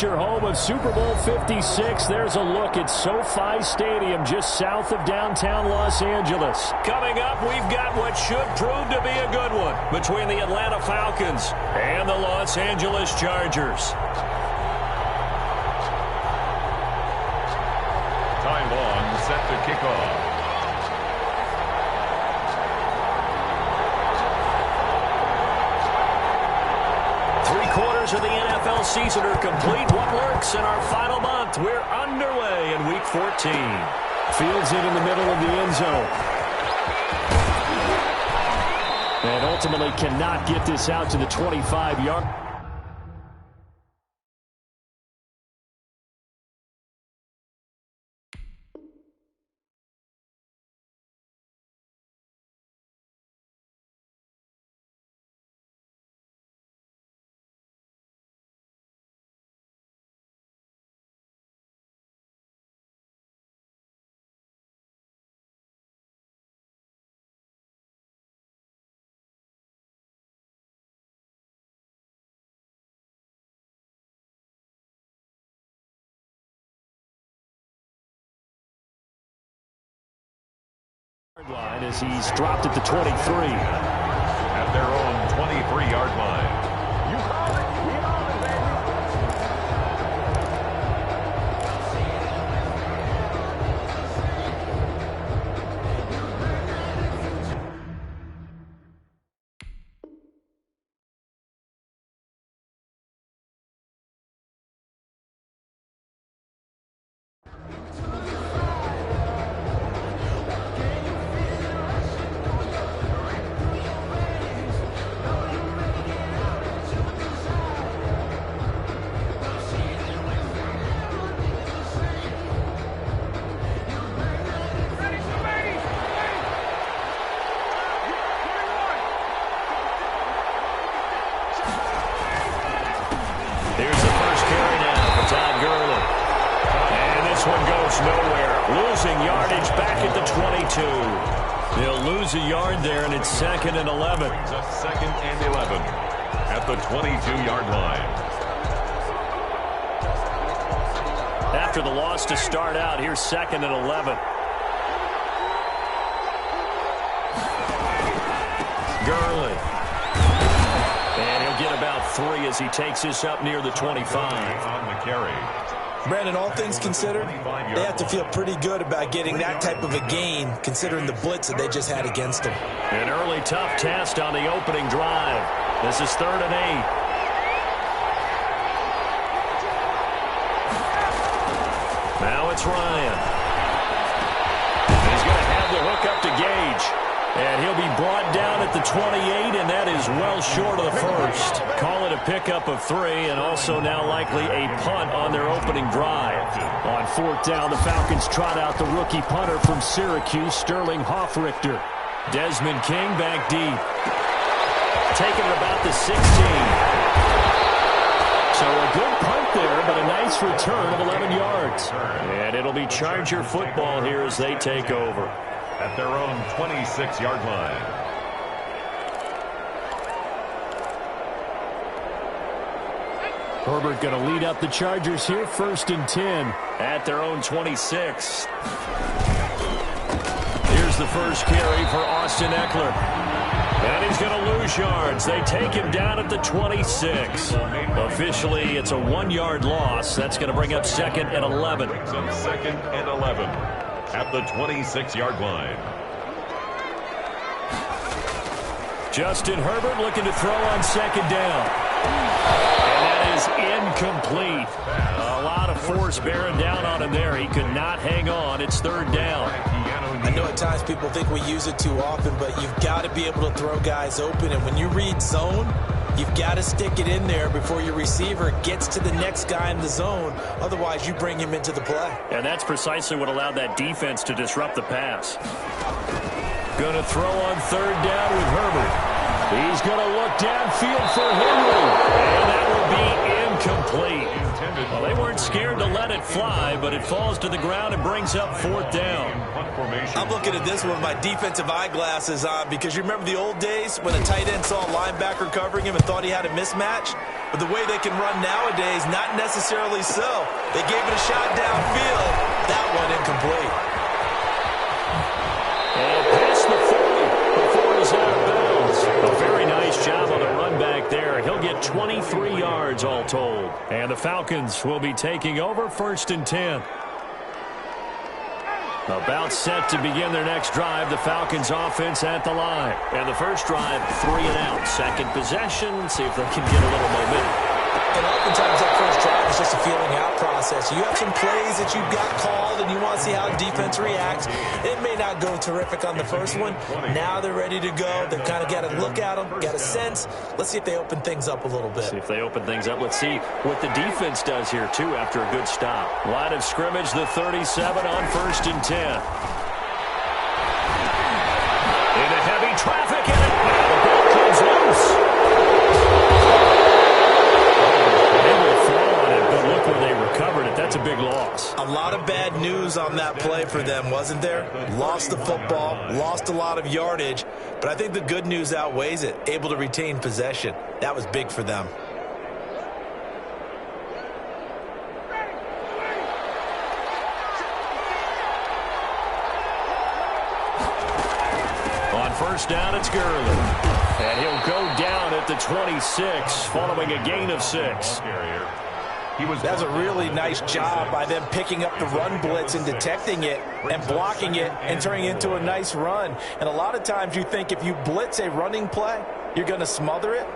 future home of Super Bowl 56. There's a look at SoFi Stadium just south of downtown Los Angeles. Coming up, we've got what should prove to be a good one between the Atlanta Falcons and the Los Angeles Chargers. Time long set to kick off. Three-quarters of the NFL season are complete. What works in our final month? We're underway in Week 14. Fields it in the middle of the end zone. And ultimately cannot get this out to the 25-yard. Line as he's dropped at the 23. At their own 23-yard line. You call it, we call it, baby. Losing yardage back at the 22. They'll lose a yard there, and it's 2nd and 11. Just 2nd and 11 at the 22-yard line. After the loss to start out, here's 2nd and 11. Gurley. And he'll get about 3 as he takes this up near the 25. On the carry. Brandon, all things considered, they have to feel pretty good about getting that type of a gain, considering the blitz that they just had against them. An early tough test on the opening drive. This is 3rd and 8. Now it's Ryan. And he's going to have the hook up to Gage. And he'll be brought down at the 28, and that is well short of the first. Call it a pickup of 3, and also now likely a punt on their opening drive. On 4th down, the Falcons trot out the rookie punter from Syracuse, Sterling Hoffrichter. Desmond King back deep. Taking it about the 16. So a good punt there, but a nice return of 11 yards. And it'll be Charger football here as they take over. At their own 26-yard line. Herbert going to lead up the Chargers here, 1st and 10 at their own 26. Here's the first carry for Austin Eckler. And he's going to lose yards. They take him down at the 26. Officially, it's a 1-yard loss. That's going to bring up 2nd and 11. 2nd and 11. At the 26-yard line. Justin Herbert looking to throw on 2nd down. And that is incomplete. A lot of force bearing down on him there. He could not hang on. It's 3rd down. I know at times people think we use it too often, but you've got to be able to throw guys open. And when you read zone, you've got to stick it in there before your receiver gets to the next guy in the zone. Otherwise, you bring him into the play. And that's precisely what allowed that defense to disrupt the pass. Going to throw on 3rd down with Herbert. He's going to look downfield for Henry. And that will be incomplete. Well, they weren't scared to let it fly, but it falls to the ground and brings up 4th down. I'm looking at this one with my defensive eyeglasses on because you remember the old days when a tight end saw a linebacker covering him and thought he had a mismatch? But the way they can run nowadays, not necessarily so. They gave it a shot downfield. That one incomplete. And past the 40 before it's out of bounds. A very nice job on the run back there. He'll get 23 yards all told. And the Falcons will be taking over 1st and 10. About set to begin their next drive. The Falcons offense at the line. And the first drive, 3 and out. Second possession. See if they can get a little momentum. And oftentimes that first drive is just a feeling out process. You have some plays that you've got called and you want to see how defense reacts. It may not go terrific on the first one. Now they're ready to go. They've kind of got to look at them, got a sense. Let's see if they open things up a little bit. See if they open things up. Let's see what the defense does here, too, after a good stop. Line of scrimmage, the 37 on 1st and 10. Into heavy traffic, and the ball comes loose. Recovered it. That's a big loss. A lot of bad news on that play for them, wasn't there? Lost the football, lost a lot of yardage, but I think the good news outweighs it. Able to retain possession. That was big for them. On first down, it's Gurley. And he'll go down at the 26, following a gain of 6. That's a really nice job by them picking up the run blitz and detecting it and blocking it and turning it into a nice run. And a lot of times you think if you blitz a running play, you're going to smother it.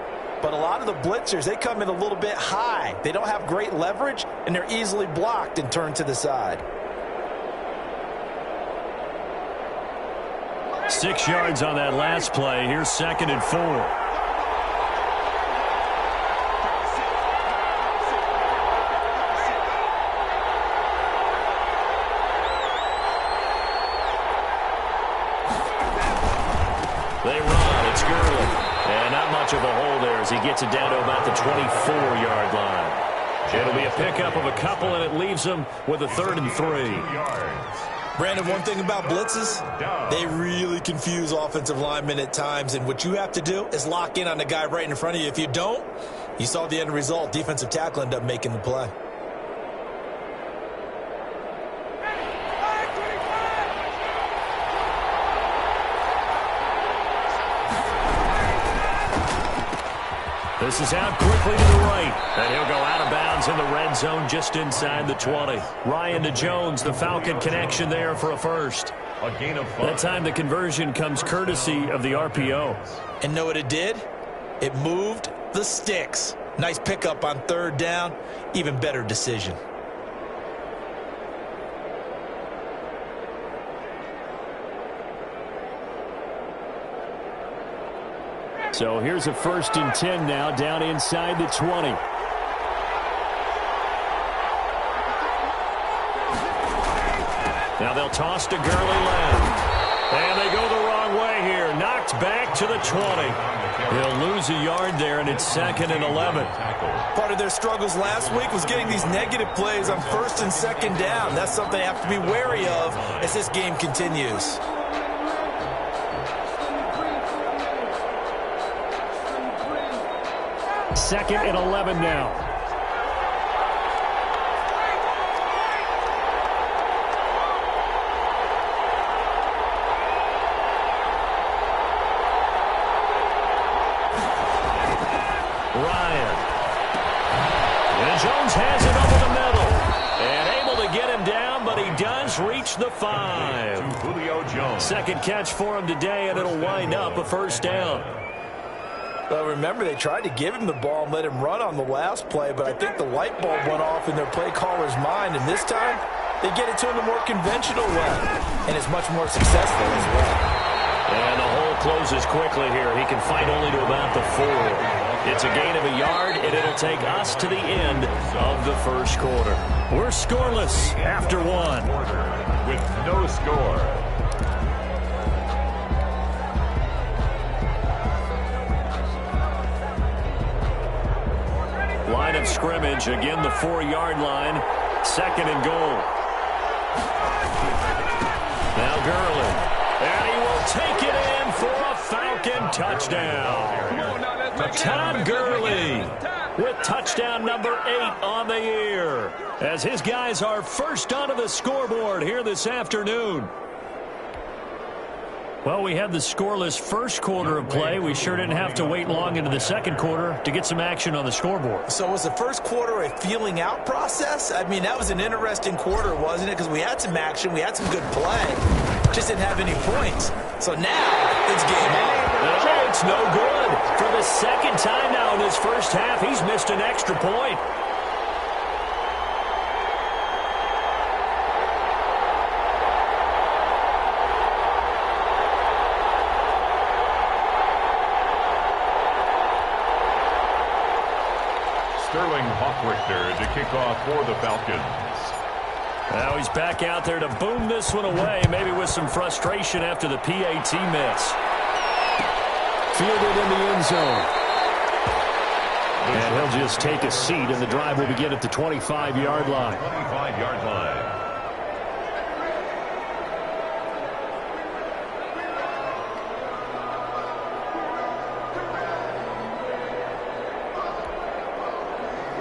But a lot of the blitzers, they come in a little bit high. They don't have great leverage, and they're easily blocked and turned to the side. 6 yards on that last play. Here's 2nd and 4. They run. It's Gurley. And not much of a hole there as he gets it down to about the 24-yard line. It'll be a pickup of a couple, and it leaves them with a 3rd and 3. Brandon, one thing about blitzes, they really confuse offensive linemen at times, and what you have to do is lock in on the guy right in front of you. If you don't, you saw the end result. Defensive tackle ended up making the play. This is out quickly to the right. And he'll go out of bounds in the red zone just inside the 20. Ryan to Jones, the Falcon connection there for a first. A gain of 5. That time the conversion comes courtesy of the RPO. And know what it did? It moved the sticks. Nice pickup on 3rd down. Even better decision. So here's a 1st and 10 now down inside the 20. Now they'll toss to Gurley left. And they go the wrong way here. Knocked back to the 20. They'll lose a yard there, and it's 2nd and 11. Part of their struggles last week was getting these negative plays on 1st and 2nd down. That's something they have to be wary of as this game continues. 2nd and 11 now. Ryan. And Jones has it over the middle. And able to get him down, but he does reach the 5. Julio Jones. 2nd catch for him today, and it'll wind up a 1st down. Well, remember, they tried to give him the ball and let him run on the last play, but I think the light bulb went off in their play caller's mind, and this time they get it to him the more conventional way, and it's much more successful as well. And the hole closes quickly here. He can fight only to about the 4. It's a gain of a yard, and it'll take us to the end of the 1st quarter. We're scoreless after 1. With no score. Line of scrimmage, again the 4-yard line. 2nd and goal. Now Gurley. And he will take it in for a Falcon touchdown. Todd Gurley with touchdown number 8 on the year, as his guys are first onto the scoreboard here this afternoon. Well, we had the scoreless first quarter of play. We sure didn't have to wait long into the second quarter to get some action on the scoreboard. So was the first quarter a feeling out process? I mean, that was an interesting quarter, wasn't it? Because we had some action, we had some good play, just didn't have any points. So now it's game on. Oh, it's no good. For the second time now in this first half, he's missed an extra point. Sterling Hawkwrichter to kick off for the Falcons. Now he's back out there to boom this one away, maybe with some frustration after the PAT miss. Fielded in the end zone. And he'll just take a seat, and the drive will begin at the 25-yard line. 25-yard line.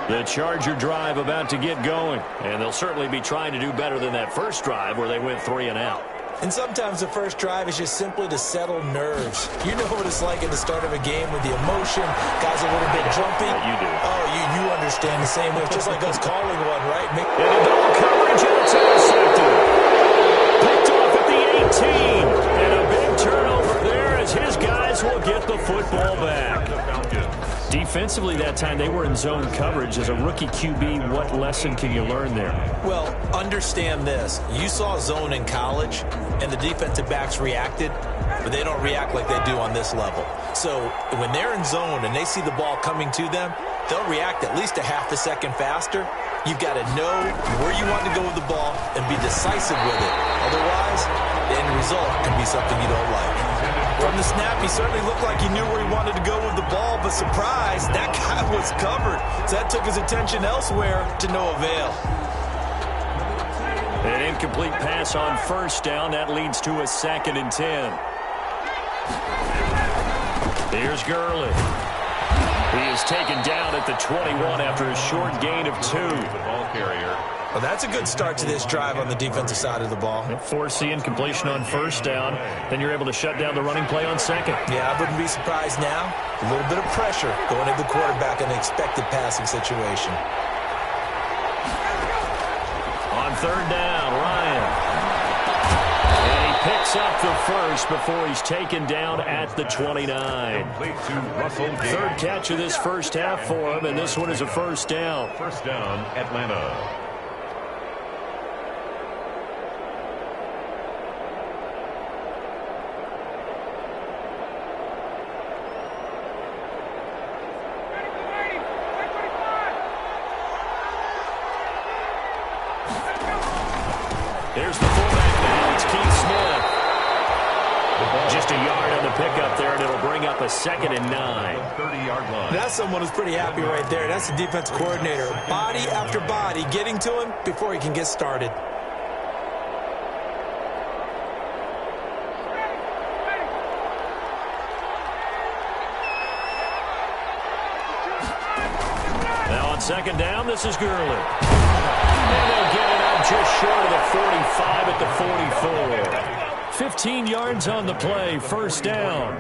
The Charger drive about to get going, and they'll certainly be trying to do better than that first drive where they went 3 and out. And sometimes the first drive is just simply to settle nerves. You know what it's like at the start of a game with the emotion, guys a little bit jumpy. You do. Oh, you understand the same way. It's just like us calling one, right? And a double coverage, and it's intercepted. Picked off at the 18. And a big turnover there as his guys will get the football back. Defensively that time, they were in zone coverage. As a rookie QB, what lesson can you learn there? Well, understand this. You saw zone in college, and the defensive backs reacted, but they don't react like they do on this level. So when they're in zone and they see the ball coming to them, they'll react at least a half a second faster. You've got to know where you want to go with the ball and be decisive with it. Otherwise, the end result can be something you don't like. From the snap, he certainly looked like he knew where he wanted to go with the ball, but surprise, that guy was covered. So that took his attention elsewhere to no avail. An incomplete pass on first down. That leads to a 2nd and 10. Here's Gurley. He is taken down at the 21 after a short gain of 2. The ball carrier. Well, that's a good start to this drive on the defensive side of the ball. Forcing incompletion on first down. Then you're able to shut down the running play on second. Yeah, I wouldn't be surprised now. A little bit of pressure going at the quarterback in an expected passing situation. On third down, Ryan. And he picks up the first before he's taken down at the 29. Third catch of this first half for him, and this one is a first down. First down, Atlanta. Here's the fullback now. It's Keith Smith. Just a yard on the pickup there, and it'll bring up a 2nd and 9. 30-yard line. That's someone who's pretty happy right there. That's the defense coordinator. Body after body getting to him before he can get started. Now on second down, this is Gurley. And they'll get it up just short of the 45 at the 44. 15 yards on the play, first down.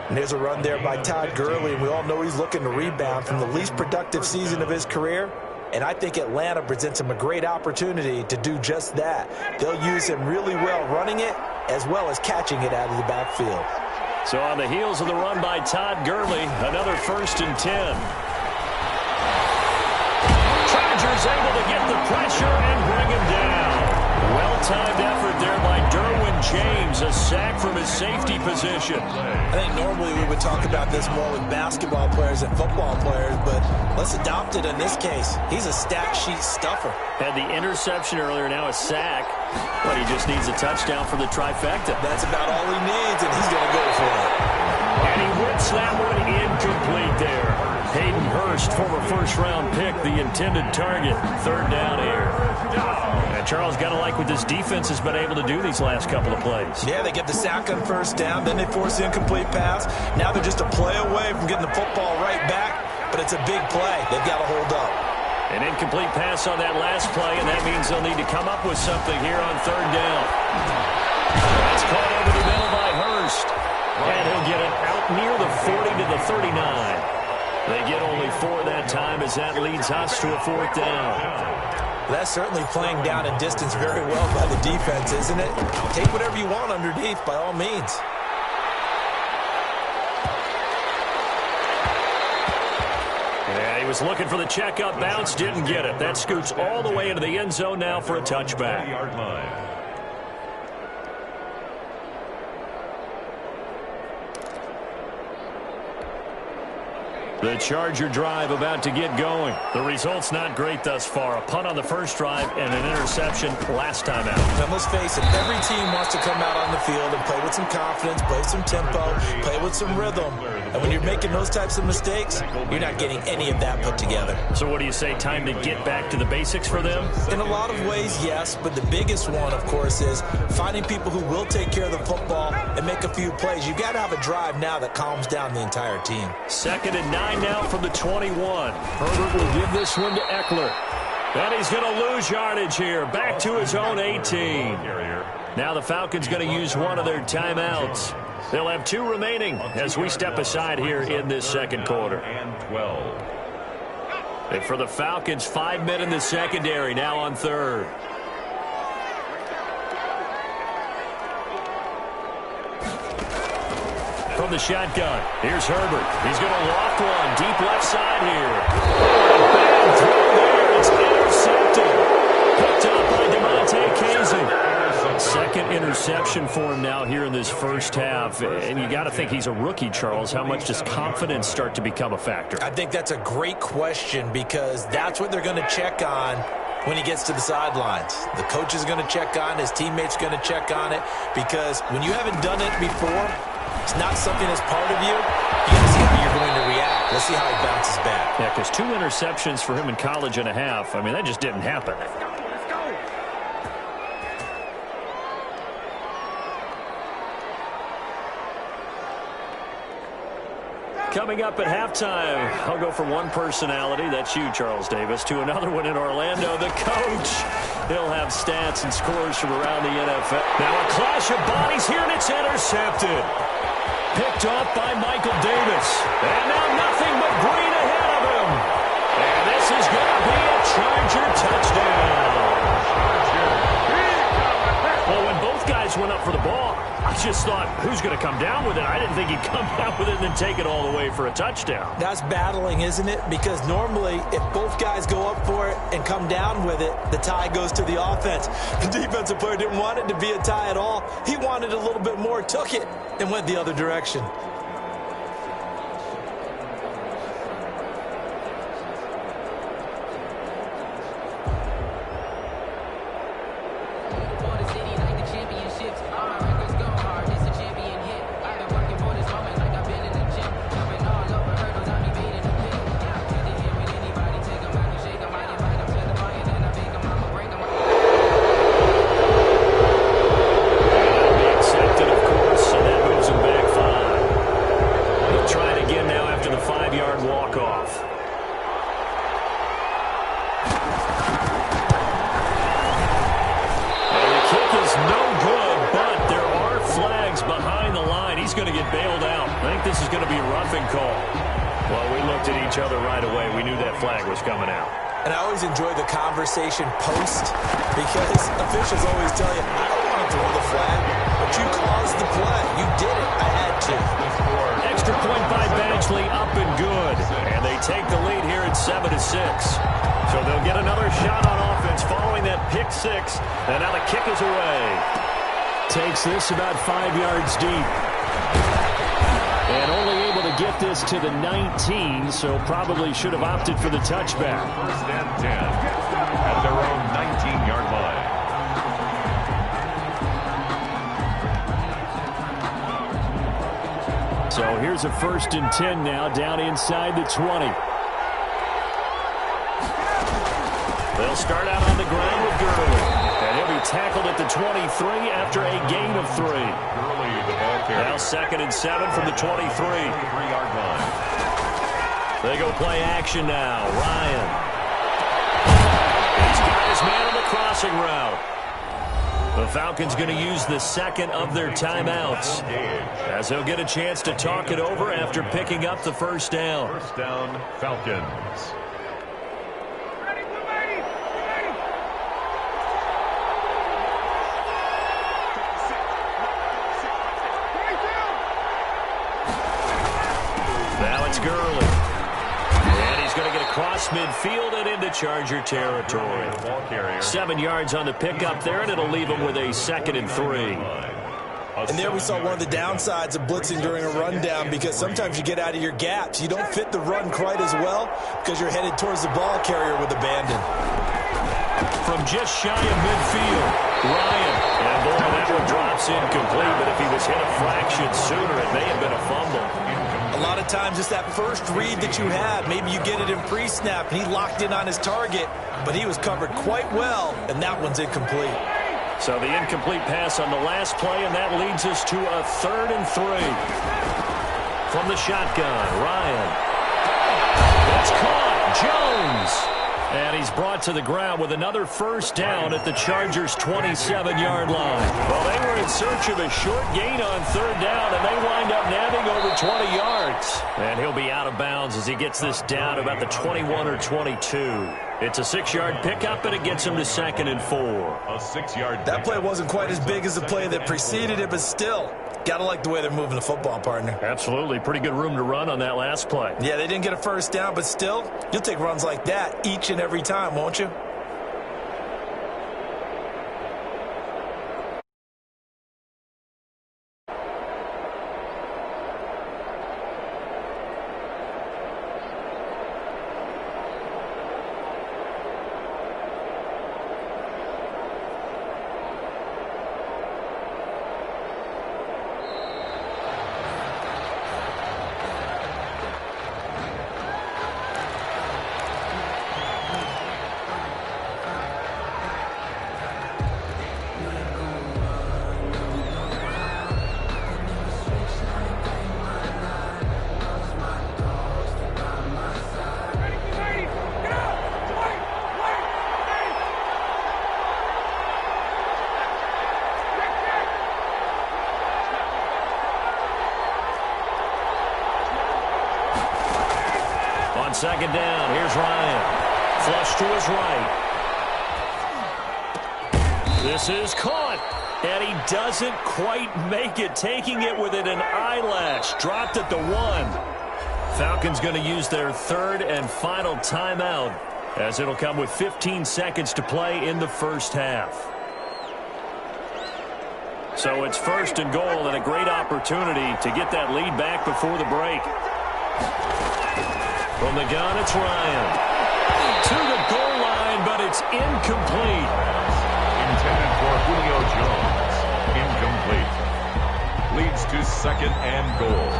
And there's a run there by Todd Gurley, and we all know he's looking to rebound from the least productive season of his career. And I think Atlanta presents him a great opportunity to do just that. They'll use him really well running it as well as catching it out of the backfield. So on the heels of the run by Todd Gurley, another 1st and 10. Chargers able to get the pressure and bring him down. Well-timed effort there by Derwin James, a sack from his safety position. I think normally we would talk about this more with basketball players and football players, but let's adopt it in this case. He's a stat sheet stuffer. Had the interception earlier, now a sack, but he just needs a touchdown for the trifecta. That's about all he needs, and he's going to go for it. And he whips that one incomplete there. Hayden Hurst, former first-round pick, the intended target. Third down here. And Charles, got to like what this defense has been able to do these last couple of plays. Yeah, they get the sack on first down, then they force the incomplete pass. Now they're just a play away from getting the football right back. but it's a big play. They've got to hold up. An incomplete pass on that last play, and that means they'll need to come up with something here on third down. That's caught over the middle by Hurst. And he'll get it out near the 40 to the 39. They get only 4 that time as that leads us to a fourth down. That's certainly playing down and distance very well by the defense, isn't it? Take whatever you want underneath, by all means. Yeah, he was looking for the checkup bounce, didn't get it. That scoots all the way into the end zone now for a touchback. The Charger drive about to get going. The result's not great thus far. A punt on the first drive and an interception last time out. And let's face it, every team wants to come out on the field and play with some confidence, play with some tempo, play with some rhythm. And when you're making those types of mistakes, you're not getting any of that put together. So what do you say, time to get back to the basics for them? In a lot of ways, yes, but the biggest one, of course, is finding people who will take care of the football and make a few plays. You've got to have a drive now that calms down the entire team. 2nd and 9 now from the 21. Herbert will give this one to Eckler. And he's going to lose yardage here. Back to his own 18. Now the Falcons going to use one of their timeouts. They'll have 2 remaining as we step aside here in this second quarter. And for the Falcons, 5 men in the secondary now on third. From the shotgun, here's Herbert. He's going to loft one deep left side here. Bad throw there. It's intercepted. Picked up by DeMonte Casey. Second interception for him now here in this first half. And you got to think he's a rookie, Charles. How much does confidence start to become a factor? I think that's a great question because that's what they're going to check on when he gets to the sidelines. The coach is going to check on, his teammates going to check on it, because when you haven't done it before, it's not something that's part of you. You got to see how you're going to react. Let's see how he bounces back. Yeah, because 2 interceptions for him in college and a half. I mean, that just didn't happen. Coming up at halftime, I'll go from one personality, that's you, Charles Davis, to another one in Orlando, the coach. He'll have stats and scores from around the NFL. Now a clash of bodies here, and it's intercepted. Picked off by Michael Davis. And now nothing but green ahead of him. And this is going to be a Charger touchdown. Well, when both guys went up for the ball, I just thought, who's going to come down with it? I didn't think he'd come down with it and then take it all the way for a touchdown. That's battling, isn't it? Because normally, if both guys go up for it and come down with it, the tie goes to the offense. The defensive player didn't want it to be a tie at all. He wanted a little bit more, took it, and went the other direction. Post, because officials always tell you, I don't want to throw the flag, but you caused the play. You did it. I had to. Extra point by Badgley, up and good. And they take the lead here at 7-6. So they'll get another shot on offense following that pick 6. And now the kick is away. Takes this about 5 yards deep. And only able to get this to the 19, so probably should have opted for the touchback. 1st and 10. At their own 19-yard line. So here's a 1st and 10 now, down inside the 20. They'll start out on the ground with Gurley. And he'll be tackled at the 23 after a gain of 3. Gurley, the ball carrier. Now 2nd and 7 from the 23. 3-yard line. They go play action now. Ryan. He's got his man on the crossing route. The Falcons going to use the second of their timeouts, as they'll get a chance to talk it over after picking up the first down. First down, Falcons. Now it's Gurley. And he's going to get across midfield and into Charger territory. 7 yards on the pickup there, and it'll leave him with a 2nd and 3. And there we saw one of the downsides of blitzing during a rundown, because sometimes you get out of your gaps. You don't fit the run quite as well because you're headed towards the ball carrier with abandon. From just shy of midfield, Ryan. And boy, that one drops incomplete, but if he was hit a fraction sooner, it may have been a fumble. A lot of times it's that first read that you have. Maybe you get it in pre-snap, and he locked in on his target, but he was covered quite well, and that one's incomplete. So the incomplete pass on the last play, and that leads us to a 3rd and 3. From the shotgun, Ryan. That's caught. Jones. And he's brought to the ground with another first down at the Chargers' 27-yard line. Well, they were in search of a short gain on 3rd down, and they wind up nabbing over 20 yards. And he'll be out of bounds as he gets this down about the 21 or 22. It's a 6-yard pickup, and it gets him to 2nd and 4. A 6-yard. That play wasn't quite as big as the play that preceded it, but still, gotta like the way they're moving the football, partner. Absolutely. Pretty good room to run on that last play. Yeah, they didn't get a first down, but still, you'll take runs like that each and every time, won't you? On 2nd down, here's Ryan. Flush to his right. This is caught. And he doesn't quite make it, taking it within an eyelash. Dropped at the 1. Falcons going to use their 3rd and final timeout, as it'll come with 15 seconds to play in the first half. So it's 1st and goal, and a great opportunity to get that lead back before the break. From the gun, it's Ryan. To the goal line, but it's incomplete. Intended for Julio Jones. Incomplete. Leads to 2nd and goal.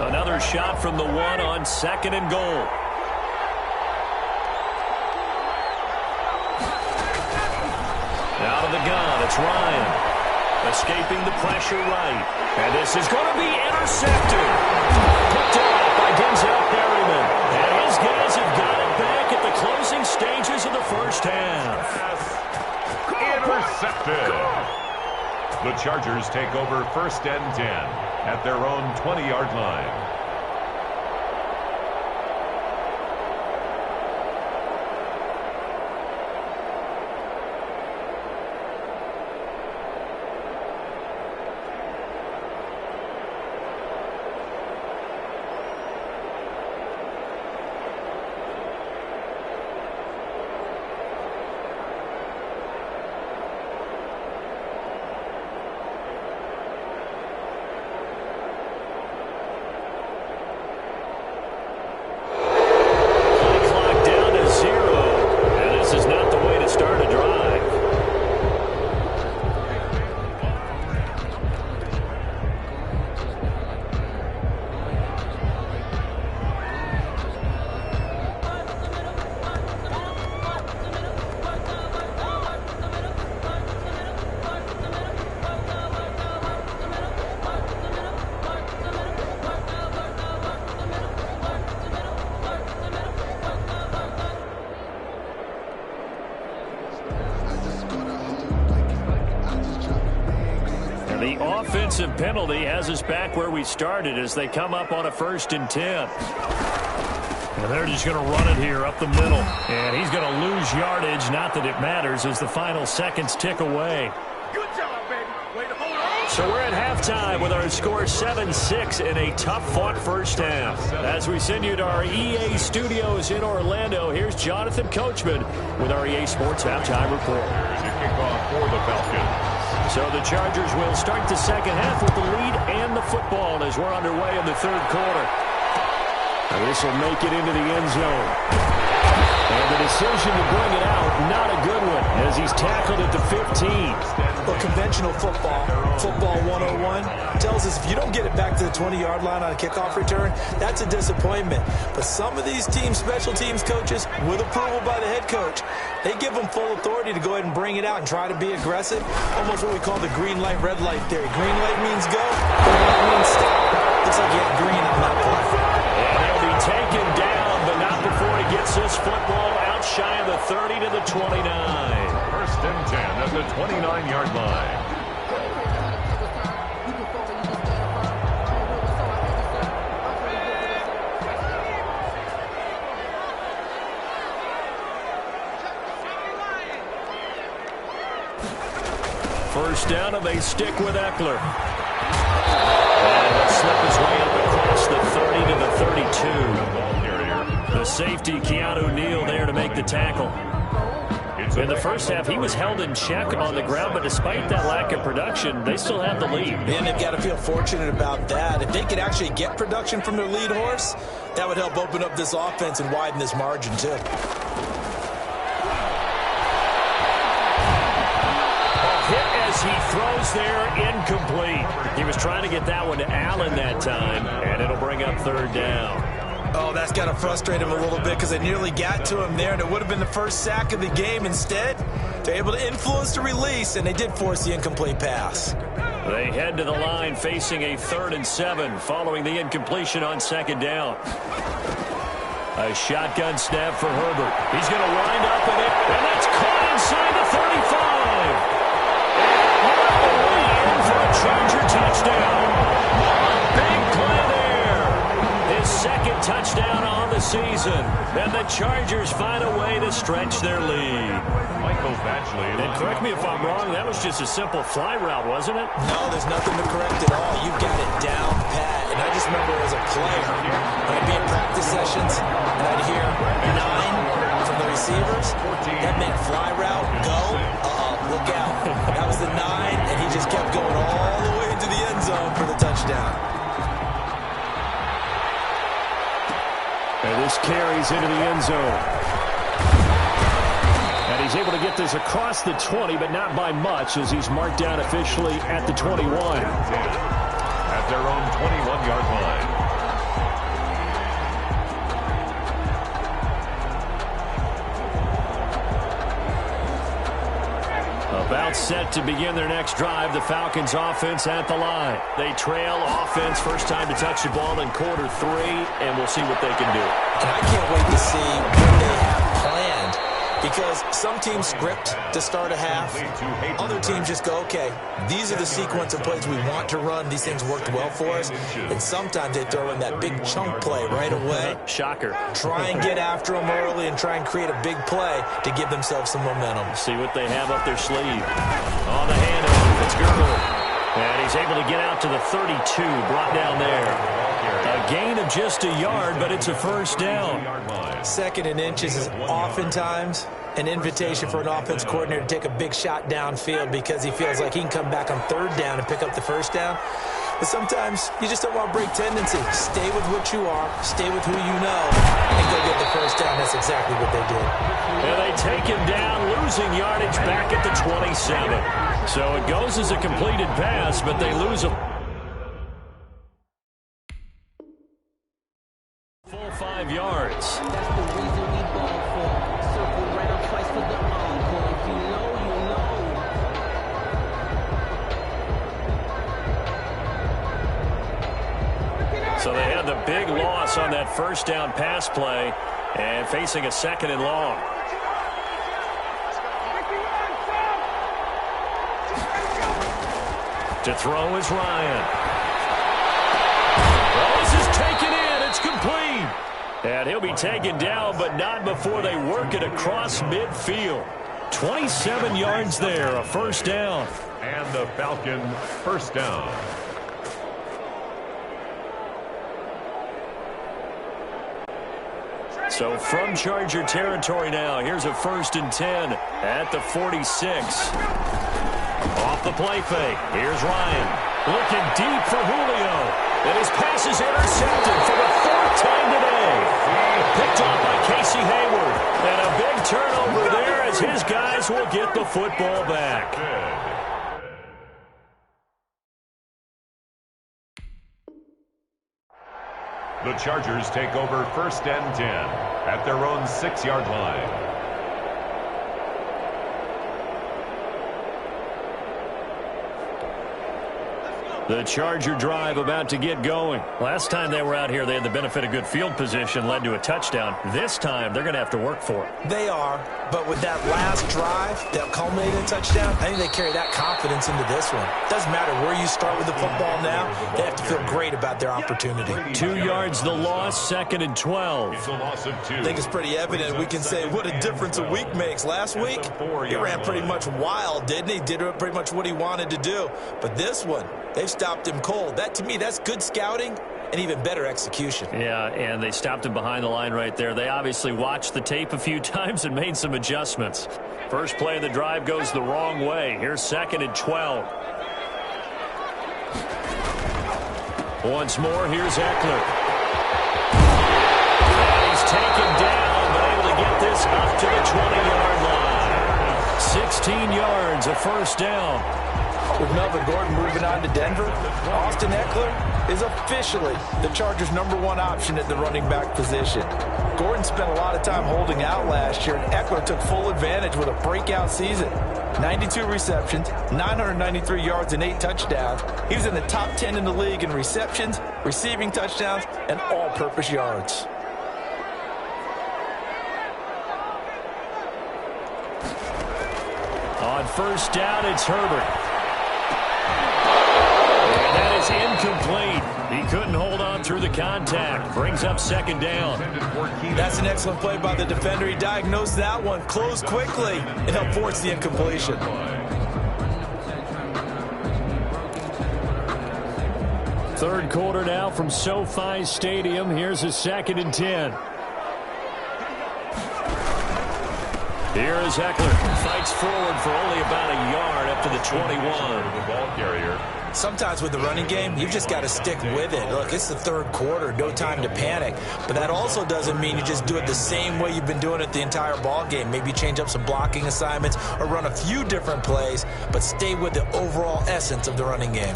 Another shot from the 1 on 2nd and goal. Out of the gun, it's Ryan. Escaping the pressure right. And this is going to be intercepted. Picked off by Denzel Perryman. And his guys have got it back at the closing stages of the first half. Intercepted. The Chargers take over 1st and 10 at their own 20-yard line. offensive penalty has us back where we started as they come up on a 1st and 10. And they're just going to run it here up the middle. And he's going to lose yardage. Not that it matters as the final seconds tick away. Good job, baby. Way to hold on. So we're at halftime with our score 7-6 in a tough-fought first half. As we send you to our EA studios in Orlando, here's Jonathan Coachman with our EA Sports Halftime Report. Here's a kickoff for the Falcons. So the Chargers will start the second half with the lead and the football as we're underway in the 3rd quarter. This will make it into the end zone. And the decision to bring it out, not a good one, as he's tackled at the 15. Well, conventional football 101, tells us if you don't get it back to the 20-yard line on a kickoff return, that's a disappointment. But some of these teams, special teams coaches, with approval by the head coach, they give them full authority to go ahead and bring it out and try to be aggressive. Almost what we call the green light, red light theory. Green light means go, red light means stop. Looks like you had green on that play. Taken down, but not before he gets this football out shy of the 30 to the 29. 1st and 10 at the 29-yard line. First down, and they stick with Eckler. And he'll slip his way up across the 30 to the 32. The safety, Keanu Neal, there to make the tackle. In the first half, he was held in check on the ground, but despite that lack of production, they still have the lead. And they've got to feel fortunate about that. If they could actually get production from their lead horse, that would help open up this offense and widen this margin, too. He throws there, incomplete. He was trying to get that one to Allen that time, and it'll bring up 3rd down. Oh, that's got to frustrate him a little bit because they nearly got to him there, and it would have been the first sack of the game. Instead, they're able to influence the release, and they did force the incomplete pass. They head to the line facing a 3rd and 7 following the incompletion on 2nd down. A shotgun snap for Herbert. He's going to wind up in it, and that's caught inside the 35. For a Charger touchdown. Big play there. His 2nd touchdown on the season. And the Chargers find a way to stretch their lead. Michael Badgley. And correct me if I'm wrong, that was just a simple fly route, wasn't it? No, there's nothing to correct at all. You got it down pat. And I just remember as a player, when I'd be in practice sessions, and I'd hear 9 from the receivers. That meant fly route, go, look out. That was the 9, and he just kept going all the way into the end zone for the touchdown. And this carries into the end zone. And he's able to get this across the 20, but not by much, as he's marked down officially at the 21. At their own 21-yard line. About set to begin their next drive, the Falcons offense at the line. They trail offense, first time to touch the ball in quarter 3, and we'll see what they can do. And I can't wait to see what they have planned, because some teams script to start a half. Other teams just go, okay, these are the sequence of plays we want to run. These things worked well for us. And sometimes they throw in that big chunk play right away. Shocker. Try and get after them early and try and create a big play to give themselves some momentum. See what they have up their sleeve. On the handoff, it's Gurley. And he's able to get out to the 32, brought down there. A gain of just a yard, but it's a first down. 2nd and inches is oftentimes an invitation for an offense coordinator to take a big shot downfield because he feels like he can come back on 3rd down and pick up the first down. But sometimes you just don't want to break tendency. Stay with what you are, stay with who you know, and go get the first down. That's exactly what they did. And they take him down, losing yardage back at the 27. So it goes as a completed pass, but they lose a full 5 yards. That's the reason we ball for. Circle right up twice for the encore. If you know, you know. So they had the big loss on that first down pass play and facing a 2nd and long. To throw is Ryan. Well, this is taken in. It's complete. And he'll be taken down, but not before they work it across midfield. 27 yards there, a first down. And the Falcon first down. So from Charger territory now, here's a 1st and 10 at the 46. Off the play fake. Here's Ryan. Looking deep for Julio. And his pass is intercepted for the 4th time today. Picked off by Casey Hayward. And a big turnover there as his guys will get the football back. The Chargers take over 1st and 10 at their own 6-yard line. The Charger drive about to get going. Last time they were out here, they had the benefit of good field position, led to a touchdown. This time, they're going to have to work for it. They are, but with that last drive that culminated in a touchdown, I think they carry that confidence into this one. Doesn't matter where you start with the football now, they have to feel great about their opportunity. 2 yards the loss, 2nd and 12. It's a loss of 2. I think it's pretty evident. We can say what a difference a week makes. Last week, he ran pretty much wild, didn't he? Did pretty much what he wanted to do. But this one, they've stopped him cold. That, to me, that's good scouting and even better execution. Yeah, and they stopped him behind the line right there. They obviously watched the tape a few times and made some adjustments. First play of the drive goes the wrong way. Here's 2nd and 12. Once more, here's Eckler. And he's taken down, but able to get this up to the 20-yard line. 16 yards, a first down. With Melvin Gordon moving on to Denver, Austin Eckler is officially the Chargers' #1 option at the running back position. Gordon spent a lot of time holding out last year, and Eckler took full advantage with a breakout season. 92 receptions, 993 yards, and 8 touchdowns. He was in the top 10 in the league in receptions, receiving touchdowns, and all-purpose yards. On first down, it's Herbert. Incomplete. He couldn't hold on through the contact. Brings up 2nd down. That's an excellent play by the defender. He diagnosed that one, closed quickly, and helped force the incompletion. Third quarter now from SoFi Stadium. Here's a 2nd and 10. Here is Eckler. Fights forward for only about a yard up to the 21. The ball carrier. Sometimes with the running game, you've just got to stick with it. Look, it's the 3rd quarter, no time to panic. But that also doesn't mean you just do it the same way you've been doing it the entire ball game. Maybe change up some blocking assignments or run a few different plays, but stay with the overall essence of the running game.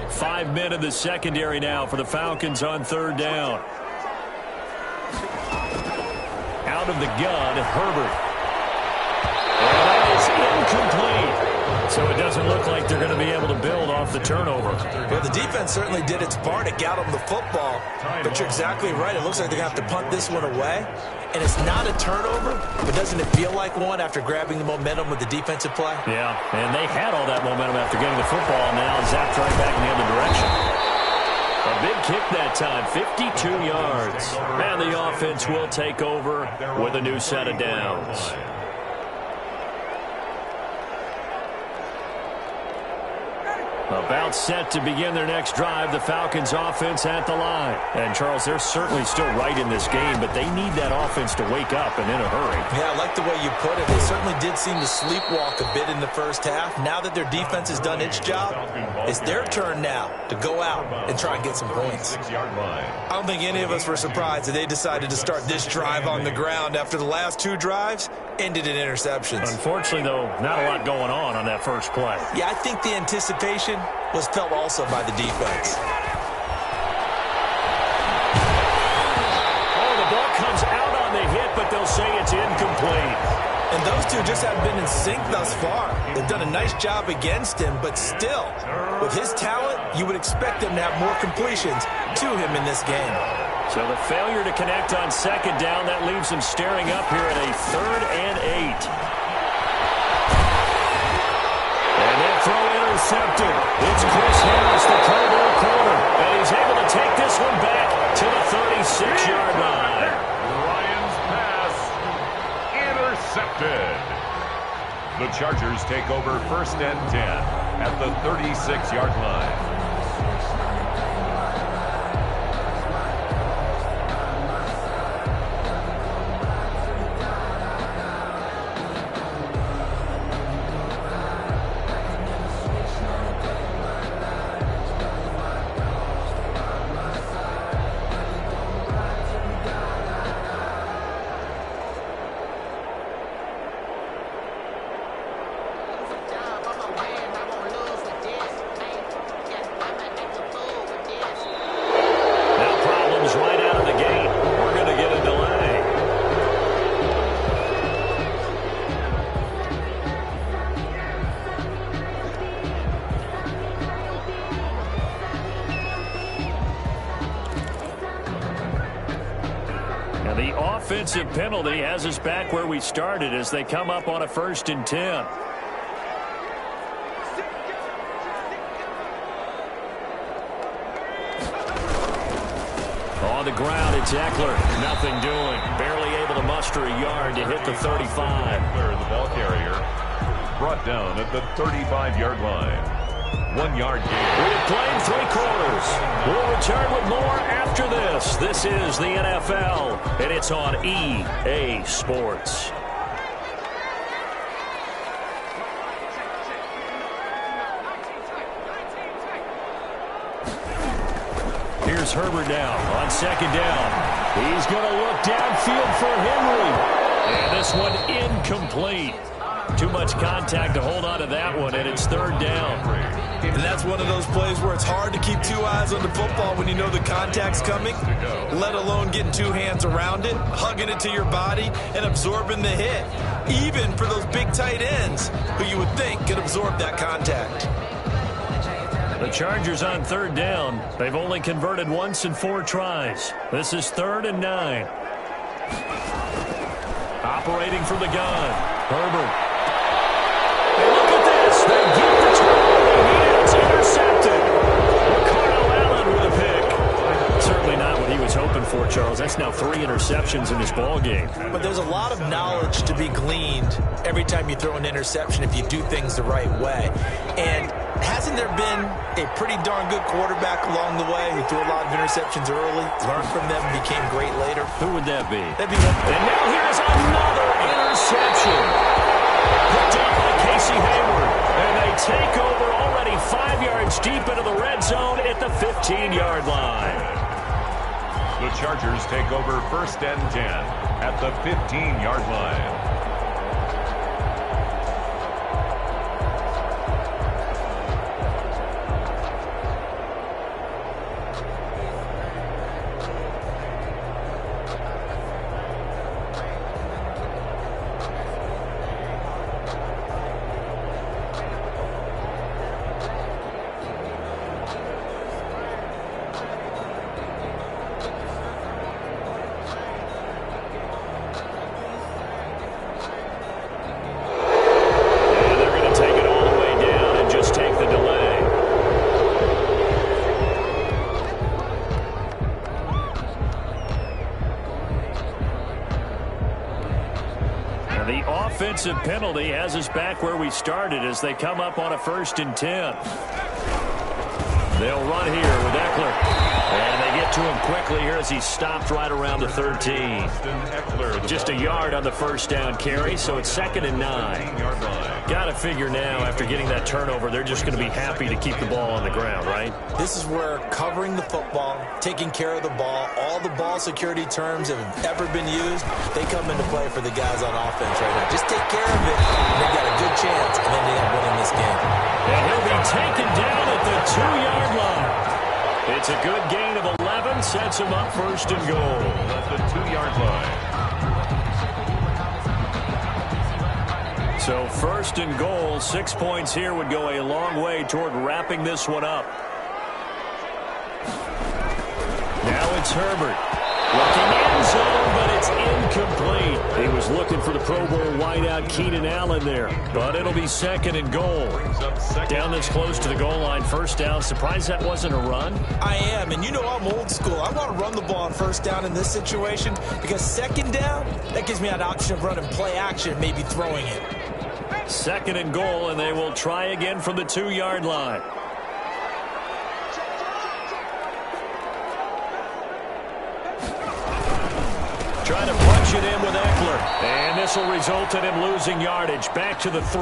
5 men in the secondary now for the Falcons on 3rd down. Out of the gun, Herbert. And that is incomplete. So it doesn't look like they're going to be able to build off the turnover. Well, the defense certainly did its part. It got them the football. But you're exactly right. It looks like they're going to have to punt this one away. And it's not a turnover, but doesn't it feel like one after grabbing the momentum with the defensive play? Yeah, and they had all that momentum after getting the football, and now zapped right back in the other direction. A big kick that time, 52 yards. And the offense will take over with a new set of downs. About set to begin their next drive, the Falcons offense at the line. And, Charles, they're certainly still right in this game, but they need that offense to wake up and in a hurry. Yeah, I like the way you put it. They certainly did seem to sleepwalk a bit in the first half. Now that their defense has done its job, it's their turn now to go out and try and get some points. 6-yard line. I don't think any of us were surprised that they decided to start this drive on the ground after the last 2 drives ended in interceptions. Unfortunately, though, not a lot going on that first play. Yeah, I think the anticipation was felt also by the defense. Oh, the ball comes out on the hit, but they'll say it's incomplete. And those two just haven't been in sync thus far. They've done a nice job against him, but still, with his talent, you would expect them to have more completions to him in this game. So the failure to connect on 2nd down, that leaves them staring up here at a 3rd and 8. And that intercepted. It's Chris Harris, the Cardinal corner, and he's able to take this one back to the 36-yard line. Ryan's pass intercepted. The Chargers take over 1st and 10 at the 36-yard line. Offensive penalty has us back where we started as they come up on a 1st and 10. On the ground, it's Eckler. Nothing doing. Barely able to muster a yard to hit the 35. Eckler, the ball carrier, brought down at the 35-yard line. 1-yard gain. We've played 3 quarters. We'll return with more after this. This is the NFL, and it's on EA Sports. Here's Herbert down on 2nd down. He's going to look downfield for Henry. And this one incomplete. Too much contact to hold on to that one, and it's 3rd down. And that's one of those plays where it's hard to keep 2 eyes on the football when you know the contact's coming, let alone getting 2 hands around it, hugging it to your body, and absorbing the hit. Even for those big tight ends who you would think could absorb that contact. The Chargers on 3rd down. They've only converted once in 4 tries. This is 3rd and 9. Operating from the gun, Herbert. And look at this. They get the try. It's intercepted. Ricardo Allen with a pick. Certainly not what he was hoping for, Charles. That's now 3 interceptions in this ball game. But there's a lot of knowledge to be gleaned every time you throw an interception if you do things the right way. And hasn't there been a pretty darn good quarterback along the way who threw a lot of interceptions early, learned from them, and became great later? Who would that be? That'd be one. And now here's another interception. Picked up by Casey Hayward. And they take over already 5 yards deep into the red zone at the 15-yard line. The Chargers take over 1st and 10 at the 15-yard line. Offensive penalty has us back where we started as they come up on a 1st and 10. They'll run here with Eckler. And they get to him quickly here as he's stopped right around the 13. Just a yard on the 1st down carry, so it's 2nd and 9. Got to figure now, after getting that turnover, they're just going to be happy to keep the ball on the ground, right? This is where covering the football, taking care of the ball, all the ball security terms that have ever been used, they come into play for the guys on offense right now. Just take care of it, and they got a good chance of ending up winning this game. And he'll be taken down at the 2-yard line. It's a good gain of 11, sets him up 1st and goal. At the 2-yard line. So 1st and goal, 6 points here would go a long way toward wrapping this one up. Now it's Herbert. Looking end zone, but it's incomplete. He was looking for the Pro Bowl wideout Keenan Allen there, but it'll be 2nd and goal. Down this close to the goal line, 1st down. Surprised that wasn't a run? I am, and you know I'm old school. I want to run the ball on 1st down in this situation because 2nd down, that gives me an option of running play action, maybe throwing it. 2nd and goal, and they will try again from the 2-yard line. Trying to punch it in with Eckler. And this will result in him losing yardage. Back to the 3.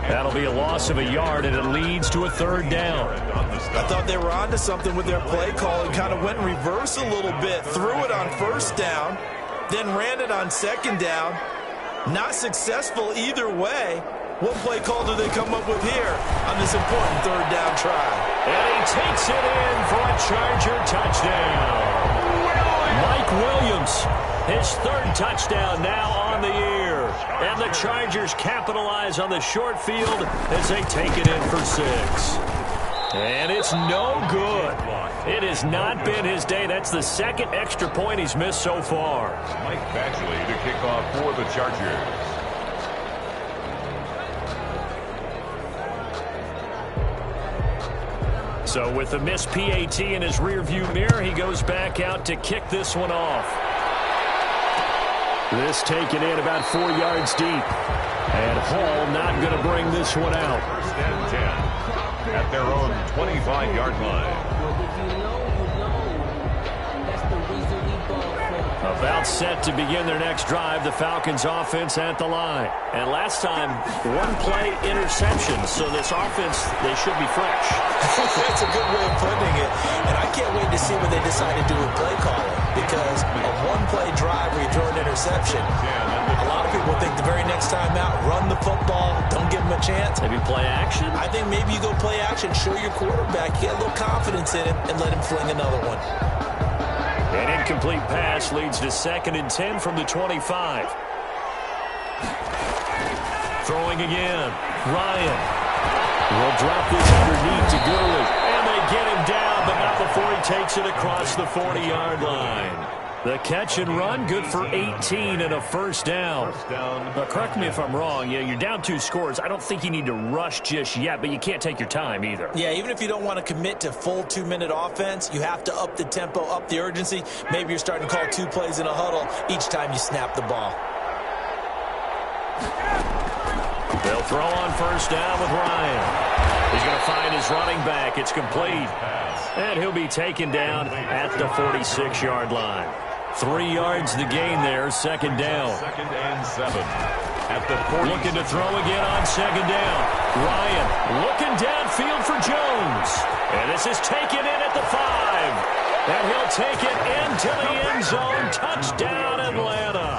That'll be a loss of a yard, and it leads to a 3rd down. I thought they were onto something with their play call and kind of went in reverse a little bit. Threw it on 1st down, then ran it on 2nd down. Not successful either way. What play call do they come up with here on this important 3rd down try? And he takes it in for a Charger touchdown. Mike Williams, his 3rd touchdown now on the year. And the Chargers capitalize on the short field as they take it in for 6. And it's no good. It has not been his day. That's the 2nd extra point he's missed so far. Mike Batchley to kick off for the Chargers. So with the missed PAT in his rearview mirror, he goes back out to kick this one off. This taken in about 4 yards deep. And Hall not going to bring this one out. 1st and 10 at their own 25-yard line. About set to begin their next drive, the Falcons offense at the line. And last time, 1-play interception, so this offense, they should be fresh. That's a good way of putting it. And I can't wait to see what they decide to do with play calling, because a 1-play drive where you throw an interception, a lot of people think the very next time out, run the football, don't give them a chance. Maybe play action? I think maybe you go play action, show your quarterback, you get a little confidence in him, and let him fling another one. An incomplete pass leads to 2nd and 10 from the 25. Throwing again. Ryan will drop this underneath to Gurley. And they get him down, but not before he takes it across the 40-yard line. The catch and run, good for 18 and a 1st down. But correct me if I'm wrong. Yeah, you're down 2 scores. I don't think you need to rush just yet, but you can't take your time either. Yeah, even if you don't want to commit to full 2-minute offense, you have to up the tempo, up the urgency. Maybe you're starting to call 2 plays in a huddle each time you snap the ball. They'll throw on 1st down with Ryan. He's going to find his running back. It's complete. And he'll be taken down at the 46-yard line. 3 yards the gain there, 2nd down. 2nd and 7 at the 40. Looking to throw again on 2nd down. Ryan looking downfield for Jones. And this is taken in at the 5. And he'll take it into the end zone. Touchdown, Atlanta.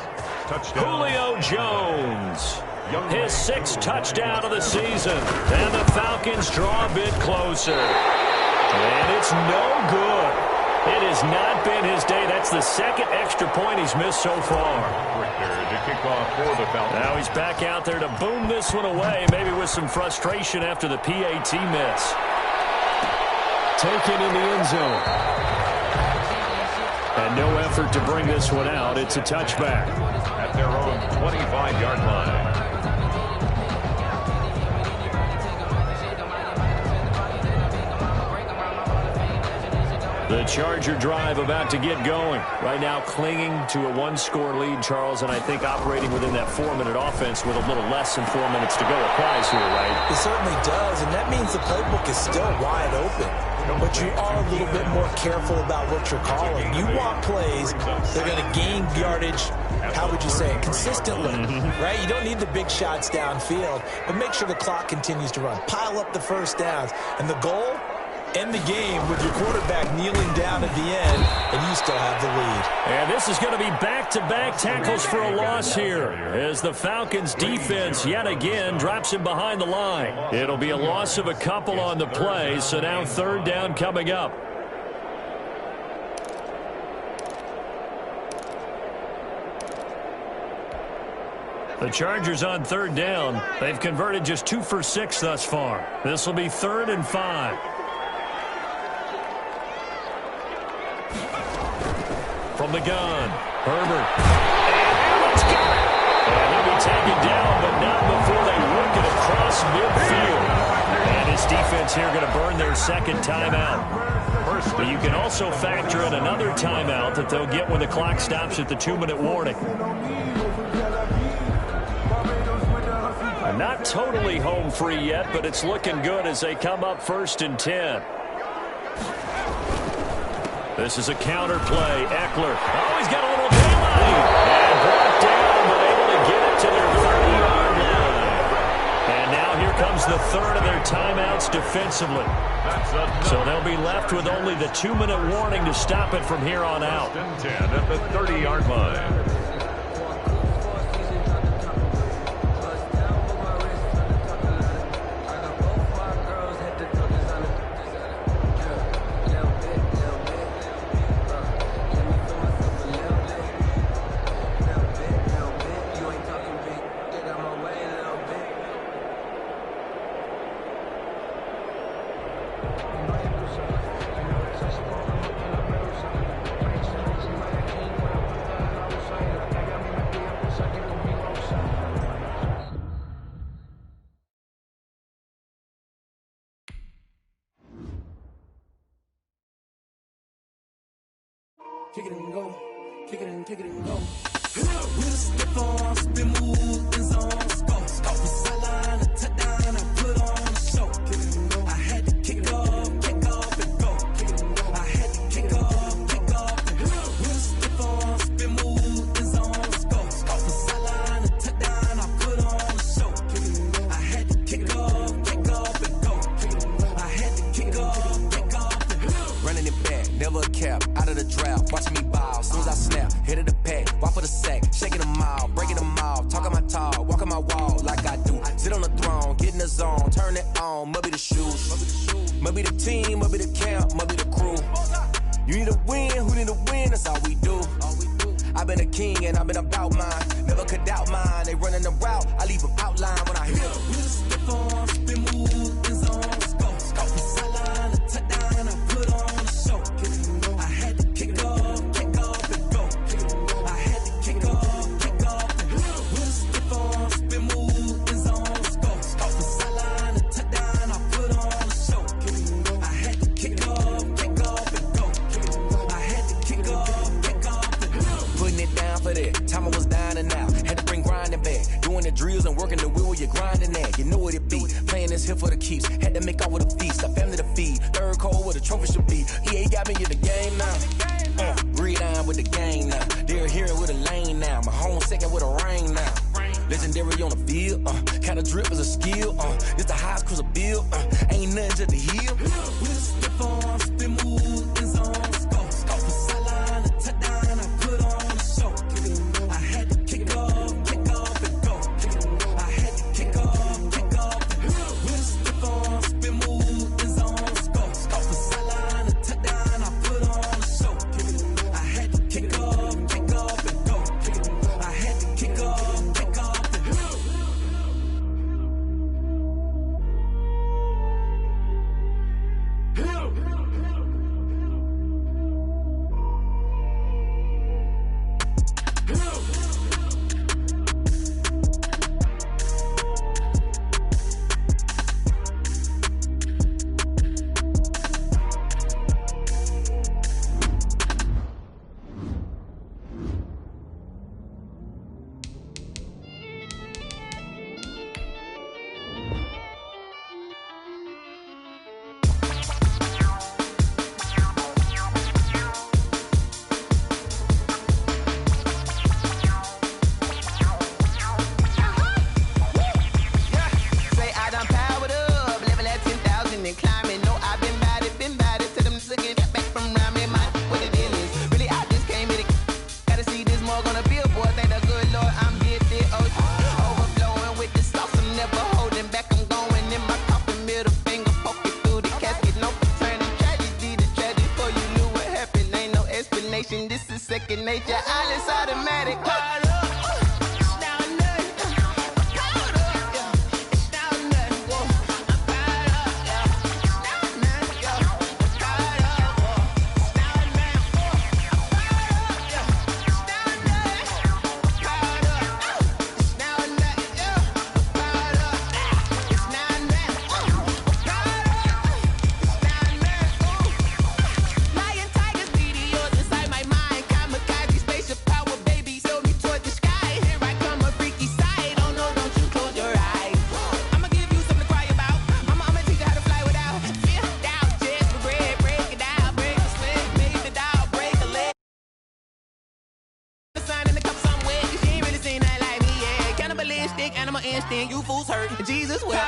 Julio Jones. His 6th touchdown of the season. And the Falcons draw a bit closer. And it's no good. It has not been his day. That's the 2nd extra point he's missed so far. To kick off for the Falcons. Now he's back out there to boom this one away, maybe with some frustration after the PAT miss. Taken in the end zone. And no effort to bring this one out. It's a touchback. At their own 25-yard line. The Charger drive about to get going. Right now clinging to a 1-score lead, Charles, and I think operating within that 4-minute offense with a little less than 4 minutes to go applies here, right? It certainly does, and that means the playbook is still wide open. But you are a little bit more careful about what you're calling. You want plays that are going to gain yardage, how would you say it, consistently, right? You don't need the big shots downfield, but make sure the clock continues to run. Pile up the 1st downs, and the goal, end the game with your quarterback kneeling down at the end, and you still have the lead. And this is going to be back-to-back tackles for a loss here as the Falcons defense yet again drops him behind the line. It'll be a loss of a couple on the play, so now 3rd down coming up. The Chargers on 3rd down. They've converted just 2 for 6 thus far. This will be 3rd and 5. From From the gun, Herbert. And it's got it. And he'll be taken down, but not before they work it across midfield. And his defense here going to burn their second timeout. But you can also factor in another timeout that they'll get when the clock stops at the 2-minute warning. Not totally home free yet, but it's looking good as they come up 1st and 10. This is a counter play. Eckler. Oh, he's got a little daylight. And brought down, but able to get it to their 30-yard line. And now here comes the third of their timeouts defensively. So they'll be left with only the 2-minute warning to stop it from here on out. 10 at the 30-yard line. Kick it and go, kick it and go. We'll slip on, spin, move, in zone, go. Scope the sideline, a touchdown, I put on a show. Kick it and go. I had to kick off and go. Kick it and go. I had to kick off and go. We'll slip on, spin, move, in zone, go. Scope the sideline, a touchdown, I put on a show. Kick it and go. I had to kick off and go. Kick it and go. I had to kick off and go. Running it back, never a cap, out of the draft, watching me ball, soon as I snap, hit of the pack, walk for the sack, shaking them all, breaking them off, talking my talk, walking my wall like I do, sit on the throne, get in the zone, turn it on, must be the shoes, must be the team, must be the camp, must be the crew, you need to win, who need to win, that's all we do, I've been a king and I've been about mine, never could doubt mine, they running the route, I leave them outline when I hit them. We'll slip on, spin, move, in zone, go, scope the sideline, a touchdown, I put on a show, kick it and go, I had to kick off and go, kick it and go, I had to kick off and go, we'll slip on, spin, move, in zone, go, scope the sideline, a touchdown, I put on a show, kick it and go, I had to kick off and go, kick it and go, I had to kick off and go, putting it down for that, time I was down and out, had to bring grinding back, doing the drills and working the wheel where you're grinding at, you know what it be, playing this here for the keeps, had to make off with a feast, a family to feed, third cold where the trophy should be, EA got me in the game now, breathe on with the game now, they're here with a lane now, my home second with a ring now, legendary on the field, kind of drip is a skill, it's the highest cruiser bill, ain't nothing just the heel, we'll slip on, spin, move, in zone, go, scope the sideline, a touchdown, I put on a show, kick it and go, I had to kick off and go, kick it and go, I had to kick off and go, we'll slip on, spin, move, in zone, go, scope the sideline, a touchdown, I put on a show, kick it and go, I had to kick off and go, kick it and go, I had to kick off and go. This is second nature, all is automatic. big animal instinct, you fools hurt. Jesus will.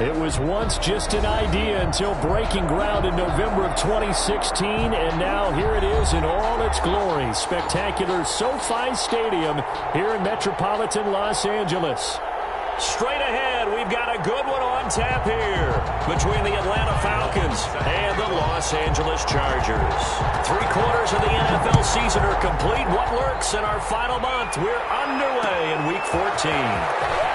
It was once just an idea until breaking ground in November of 2016, and now here it is in all its glory. Spectacular SoFi Stadium here in metropolitan Los Angeles. Straight ahead, we've got a good one on tap here between the Atlanta Falcons and the Los Angeles Chargers. 3/4 of the NFL season are complete. What lurks in our final month? We're underway in Week 14.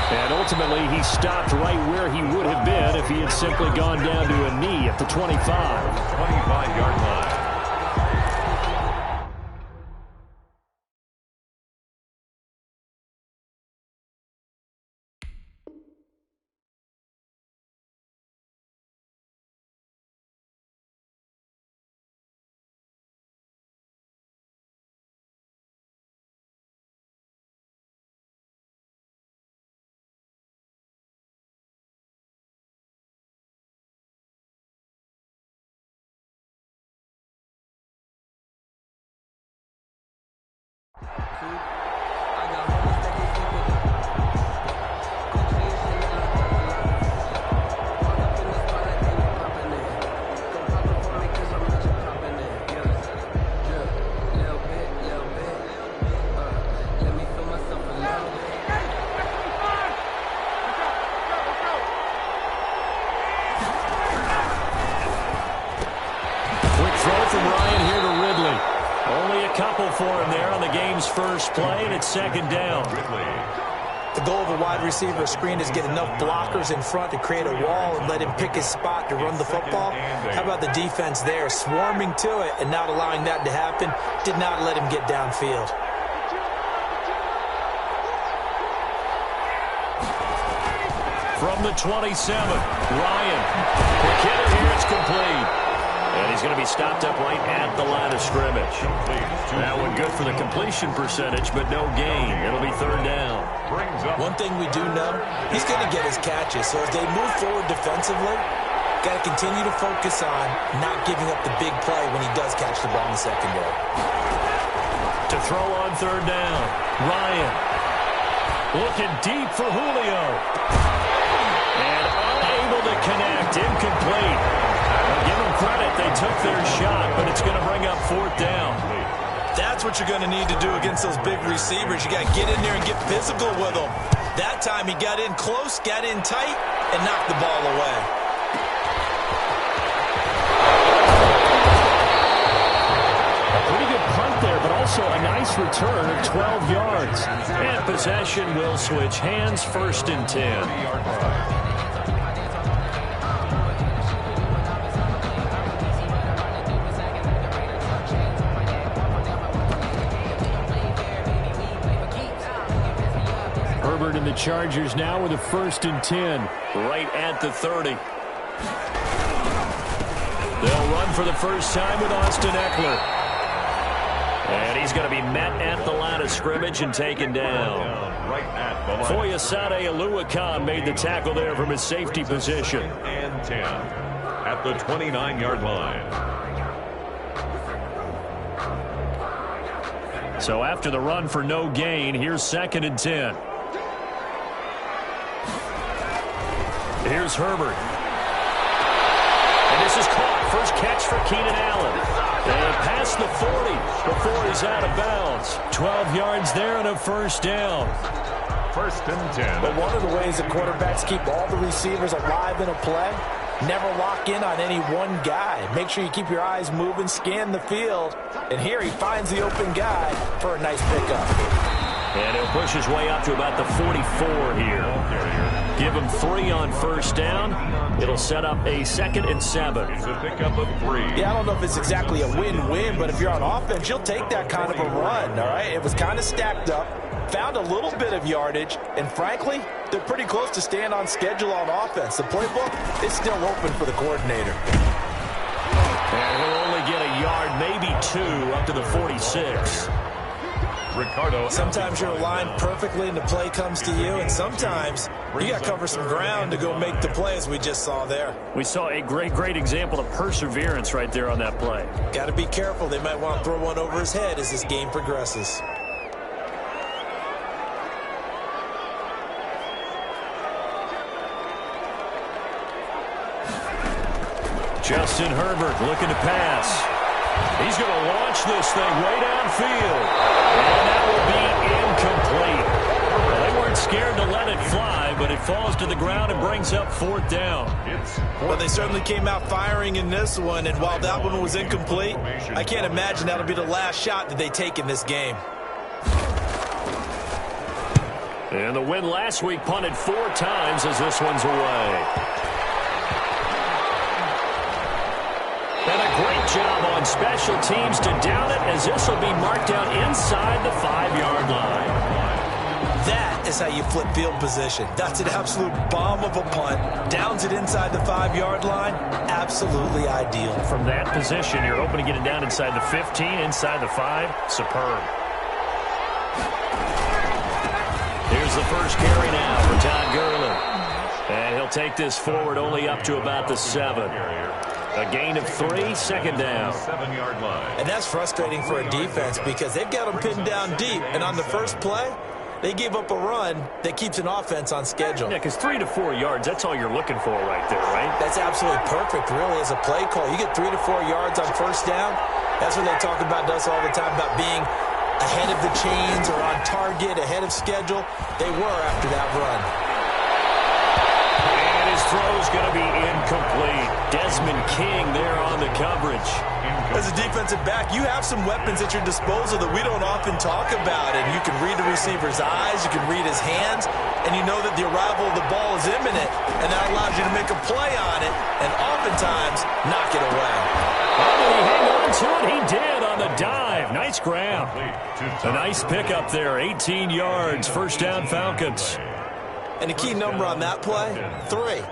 And ultimately, he stopped right where he would have been if he had simply gone down to a knee at the 25. 25-yard line. From Ryan here to Ridley. Only a couple for him there on the game's first play, and it's second down. The goal of a wide receiver screen is get enough blockers in front to create a wall and let him pick his spot to run the football. How about the defense there, swarming to it and not allowing that to happen? Did not let him get downfield. From the 27, Ryan. Quick hitter here, it's complete. And he's going to be stopped up right at the line of scrimmage. That one good for the completion percentage, but no gain. It'll be third down. One thing we do know, he's going to get his catches. So as they move forward defensively, got to continue to focus on not giving up the big play when he does catch the ball in the secondary. To throw on third down, Ryan. Looking deep for Julio. And unable to connect, incomplete. Give them credit, they took their shot, but it's going to bring up fourth down. That's what you're going to need to do against those big receivers. You got to get in there and get physical with them. That time he got in close, got in tight, and knocked the ball away. A pretty good punt there, but also a nice return of 12 yards. And possession will switch hands, first and 10. And the Chargers now with a first and 10, right at the 30. They'll run for the first time with Austin Eckler. And he's going to be met at the line of scrimmage and taken down. Foyesade Oluwakan made the tackle there from his safety position. And 10 at the 29-yard line. So after the run for no gain, here's second and 10. Here's Herbert. And this is caught. First catch for Keenan Allen. And past the 40 before he's out of bounds. 12 yards there and a first down. First and 10. But one of the ways that quarterbacks keep all the receivers alive in a play, never lock in on any one guy. Make sure you keep your eyes moving, scan the field. And here he finds the open guy for a nice pickup. And he'll push his way up to about the 44 here. Give him 3 on first down. It'll set up a 2nd and 7. It's a pickup of 3. Yeah, I don't know if it's exactly a win-win, but if you're on offense, you'll take that kind of a run, all right? It was kind of stacked up, found a little bit of yardage, and frankly, they're pretty close to staying on schedule on offense. The playbook is still open for the coordinator. And he'll only get a yard, maybe 2, up to the 46. Ricardo. Sometimes you're aligned perfectly and the play comes to you, and sometimes you got to cover some ground to go make the play, as we just saw there. We saw a great example of perseverance right there on that play. Got to be careful. They might want to throw one over his head as this game progresses. Justin Herbert looking to pass. He's going to launch this thing way downfield. And that will be incomplete. Well, they weren't scared to let it fly, but it falls to the ground and brings up 4th down. Well, they certainly came out firing in this one, and while that one was incomplete, I can't imagine that'll be the last shot that they take in this game. And the win last week punted 4 times as this one's away. And a great job on special teams to down it, as this will be marked down inside the 5-yard line. That is how you flip field position. That's an absolute bomb of a punt. Downs it inside the 5-yard line. Absolutely ideal. From that position, you're hoping to get it down inside the 15, inside the 5. Superb. Here's the first carry now for Todd Gurley. And he'll take this forward only up to about the 7. A gain of 3, 2nd down. 7-yard line. And that's frustrating for a defense because they've got them pinned down deep. And on the first play, they gave up a run that keeps an offense on schedule. Yeah, because 3 to 4 yards, that's all you're looking for right there, right? That's absolutely perfect, really, as a play call. You get 3 to 4 yards on first down. That's what they talk about us all the time, about being ahead of the chains or on target, ahead of schedule. They were after that run. His throw's going to be incomplete. Desmond King there on the coverage. As a defensive back, you have some weapons at your disposal that we don't often talk about. And you can read the receiver's eyes, you can read his hands, and you know that the arrival of the ball is imminent, and that allows you to make a play on it and oftentimes knock it away. Oh, did he hang on to it? He did on the dive. Nice grab. A nice pickup there. 18 yards. First down, Falcons. And the key number on that play, 3.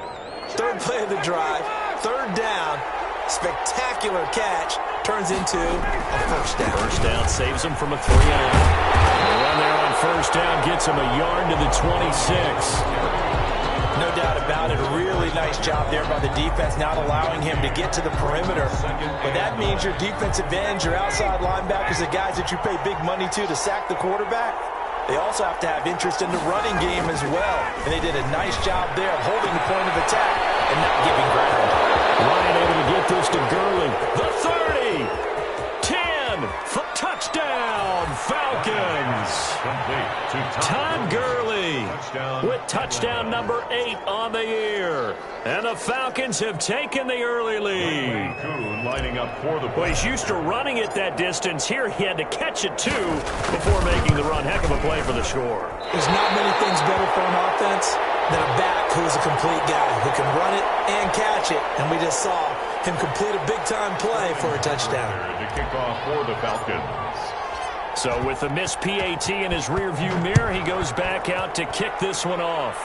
Third play of the drive, 3rd down, spectacular catch, turns into a first down. First down saves him from a 3-and-out. The run there on first down gets him a yard to the 26. No doubt about it. A really nice job there by the defense, not allowing him to get to the perimeter. But that means your defensive ends, your outside linebackers, the guys that you pay big money to sack the quarterback, they also have to have interest in the running game as well. And they did a nice job there of holding the point of attack and not giving ground. Ryan able to get this to Gurley. The 30. 10. Touchdown, Falcons. Todd Gurley with touchdown number 8 on the year. And the Falcons have taken the early lead. Lining up for the Well, he's used to running it that distance. Here he had to catch it, too, before making the run. Heck of a play for the score. There's not many things better for an offense than a back who's a complete guy who can run it and catch it. And we just saw him complete a big-time play for a touchdown. To kick off for the Falcons. So with the missed PAT in his rearview mirror, he goes back out to kick this one off.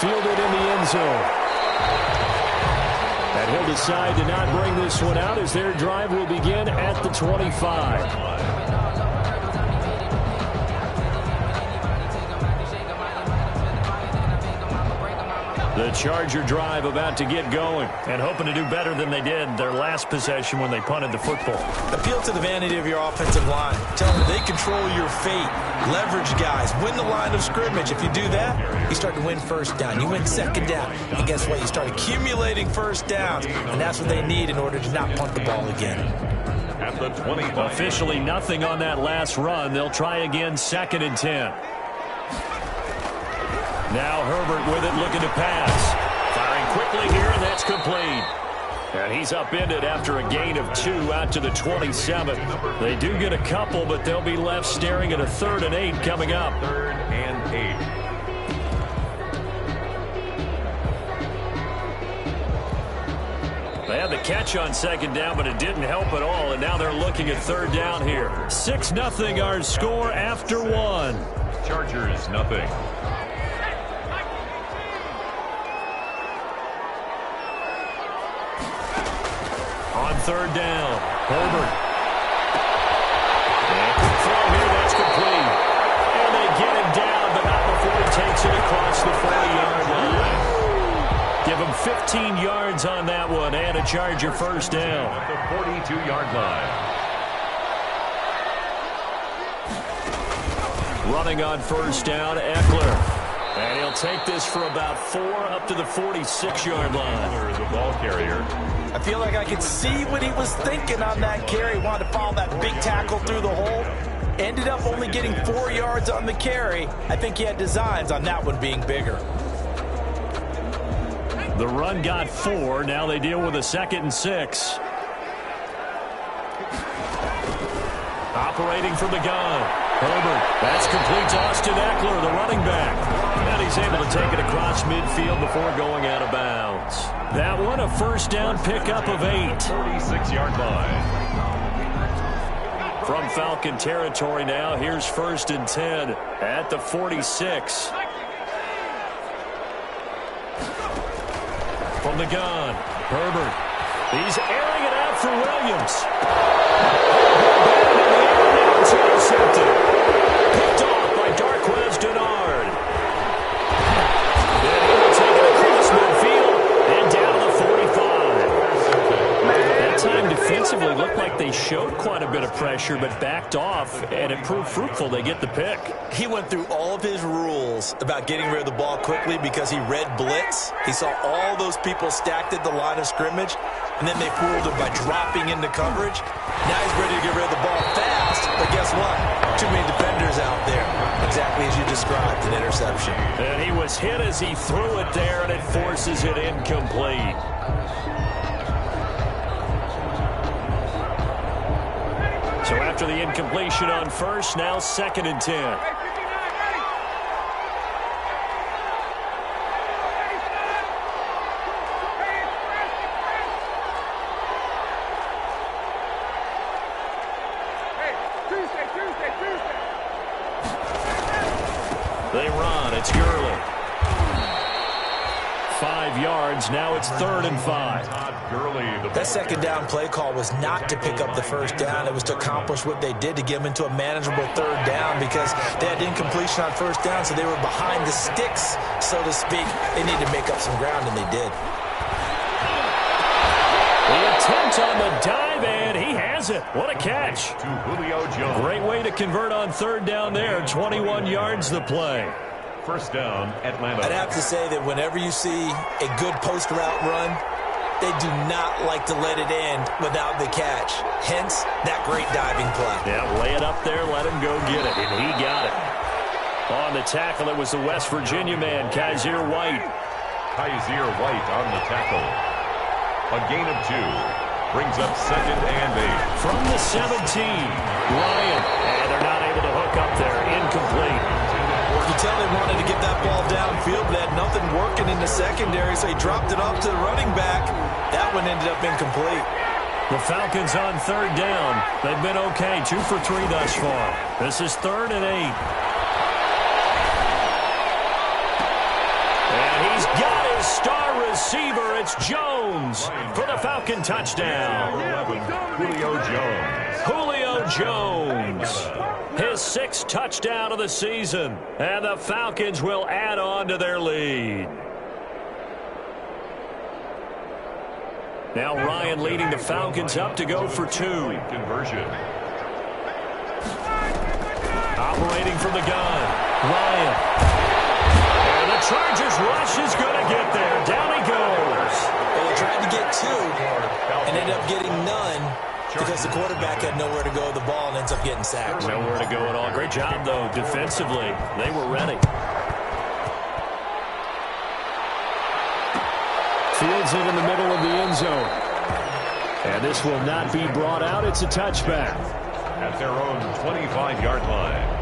Fielded in the end zone. And he'll decide to not bring this one out as their drive will begin at the 25. The Charger drive about to get going and hoping to do better than they did their last possession when they punted the football. Appeal to the vanity of your offensive line. Tell them they control your fate. Leverage guys. Win the line of scrimmage. If you do that, you start to win first down. You win second down. And guess what? You start accumulating first downs. And that's what they need in order to not punt the ball again. At the 25. Officially nothing on that last run. They'll try again 2nd and 10. Now Herbert with it, looking to pass. Firing quickly here, and that's complete. And he's upended after a gain of 2 out to the 27. They do get a couple, but they'll be left staring at a 3rd and 8 coming up. 3rd and 8. They had the catch on 2nd down, but it didn't help at all, and now they're looking at 3rd down here. 6-0 our score after 1. Chargers, nothing. On 3rd down, Herbert. And quick throw here, that's complete. And they get him down, but not before he takes it across the 40-yard line. Give him 15 yards on that one, and a Charger first down. At the 42-yard line. Running on 1st down, Eckler. And he'll take this for about 4 up to the 46-yard line. Eckler is the ball carrier. I feel like I could see what he was thinking on that carry. Wanted to follow that big tackle through the hole. Ended up only getting 4 yards on the carry. I think he had designs on that one being bigger. The run got 4. Now they deal with a 2nd and 6. Operating from the gun. Herbert. That's complete to Austin Eckler, the running back. And he's able to take it across midfield before going out of bounds. That one, a 1st down pickup of 8. 46-yard line. From Falcon territory now, here's 1st and 10 at the 46. From the gun, Herbert. He's airing it out for Williams. It's intercepted. Picked off by Darquez Denard. Then he will take it across midfield and down to the 45. That time defensively looked like they showed quite a bit of pressure, but backed off, and it proved fruitful. They get the pick. He went through all of his rules about getting rid of the ball quickly because he read blitz. He saw all those people stacked at the line of scrimmage, and then they fooled him by dropping into coverage. Now he's ready to get rid of the ball fast, but guess what? Too many defenders out there. Exactly as you described, an interception. And he was hit as he threw it there, and it forces it incomplete. So after the incompletion on 1st, now 2nd and 10. They run. It's Gurley. 5 yards. Now it's 3rd and 5. That 2nd down play call was not to pick up the 1st down. It was to accomplish what they did to get them into a manageable 3rd down because they had incompletion on 1st down, so they were behind the sticks, so to speak. They needed to make up some ground, and they did. The attempt on the dive, and he has it. What a catch. To Julio Jones. Great way to convert on 3rd down there. 21 yards the play. 1st down, Atlanta. I'd have to say that whenever you see a good post route run, they do not like to let it end without the catch. Hence, that great diving play. Yeah, lay it up there, let him go get it, and he got it. On the tackle, it was the West Virginia man, Kaiser White. Kaiser White on the tackle. A gain of 2. Brings up 2nd and 8. From the 17, Ryan. And they're not able to hook up there. Incomplete. You can tell they wanted to get that ball downfield, but they had nothing working in the secondary, so he dropped it off to the running back. That one ended up incomplete. The Falcons on 3rd down. They've been okay, 2 for 3 thus far. This is 3rd and 8. And he's got his star receiver. It's Jones for the Falcon touchdown. Julio Jones. Julio Jones. His 6th touchdown of the season. And the Falcons will add on to their lead. Now Ryan leading the Falcons up to go for 2. Conversion. Operating from the gun. Ryan. And the Chargers rush is going to get there. Down he goes. Well, they tried to get 2 and ended up getting none because the quarterback had nowhere to go with the ball and ends up getting sacked. Nowhere to go at all. Great job, though, defensively. They were ready. Fields it in the middle of the end zone. And this will not be brought out. It's a touchback. At their own 25-yard line.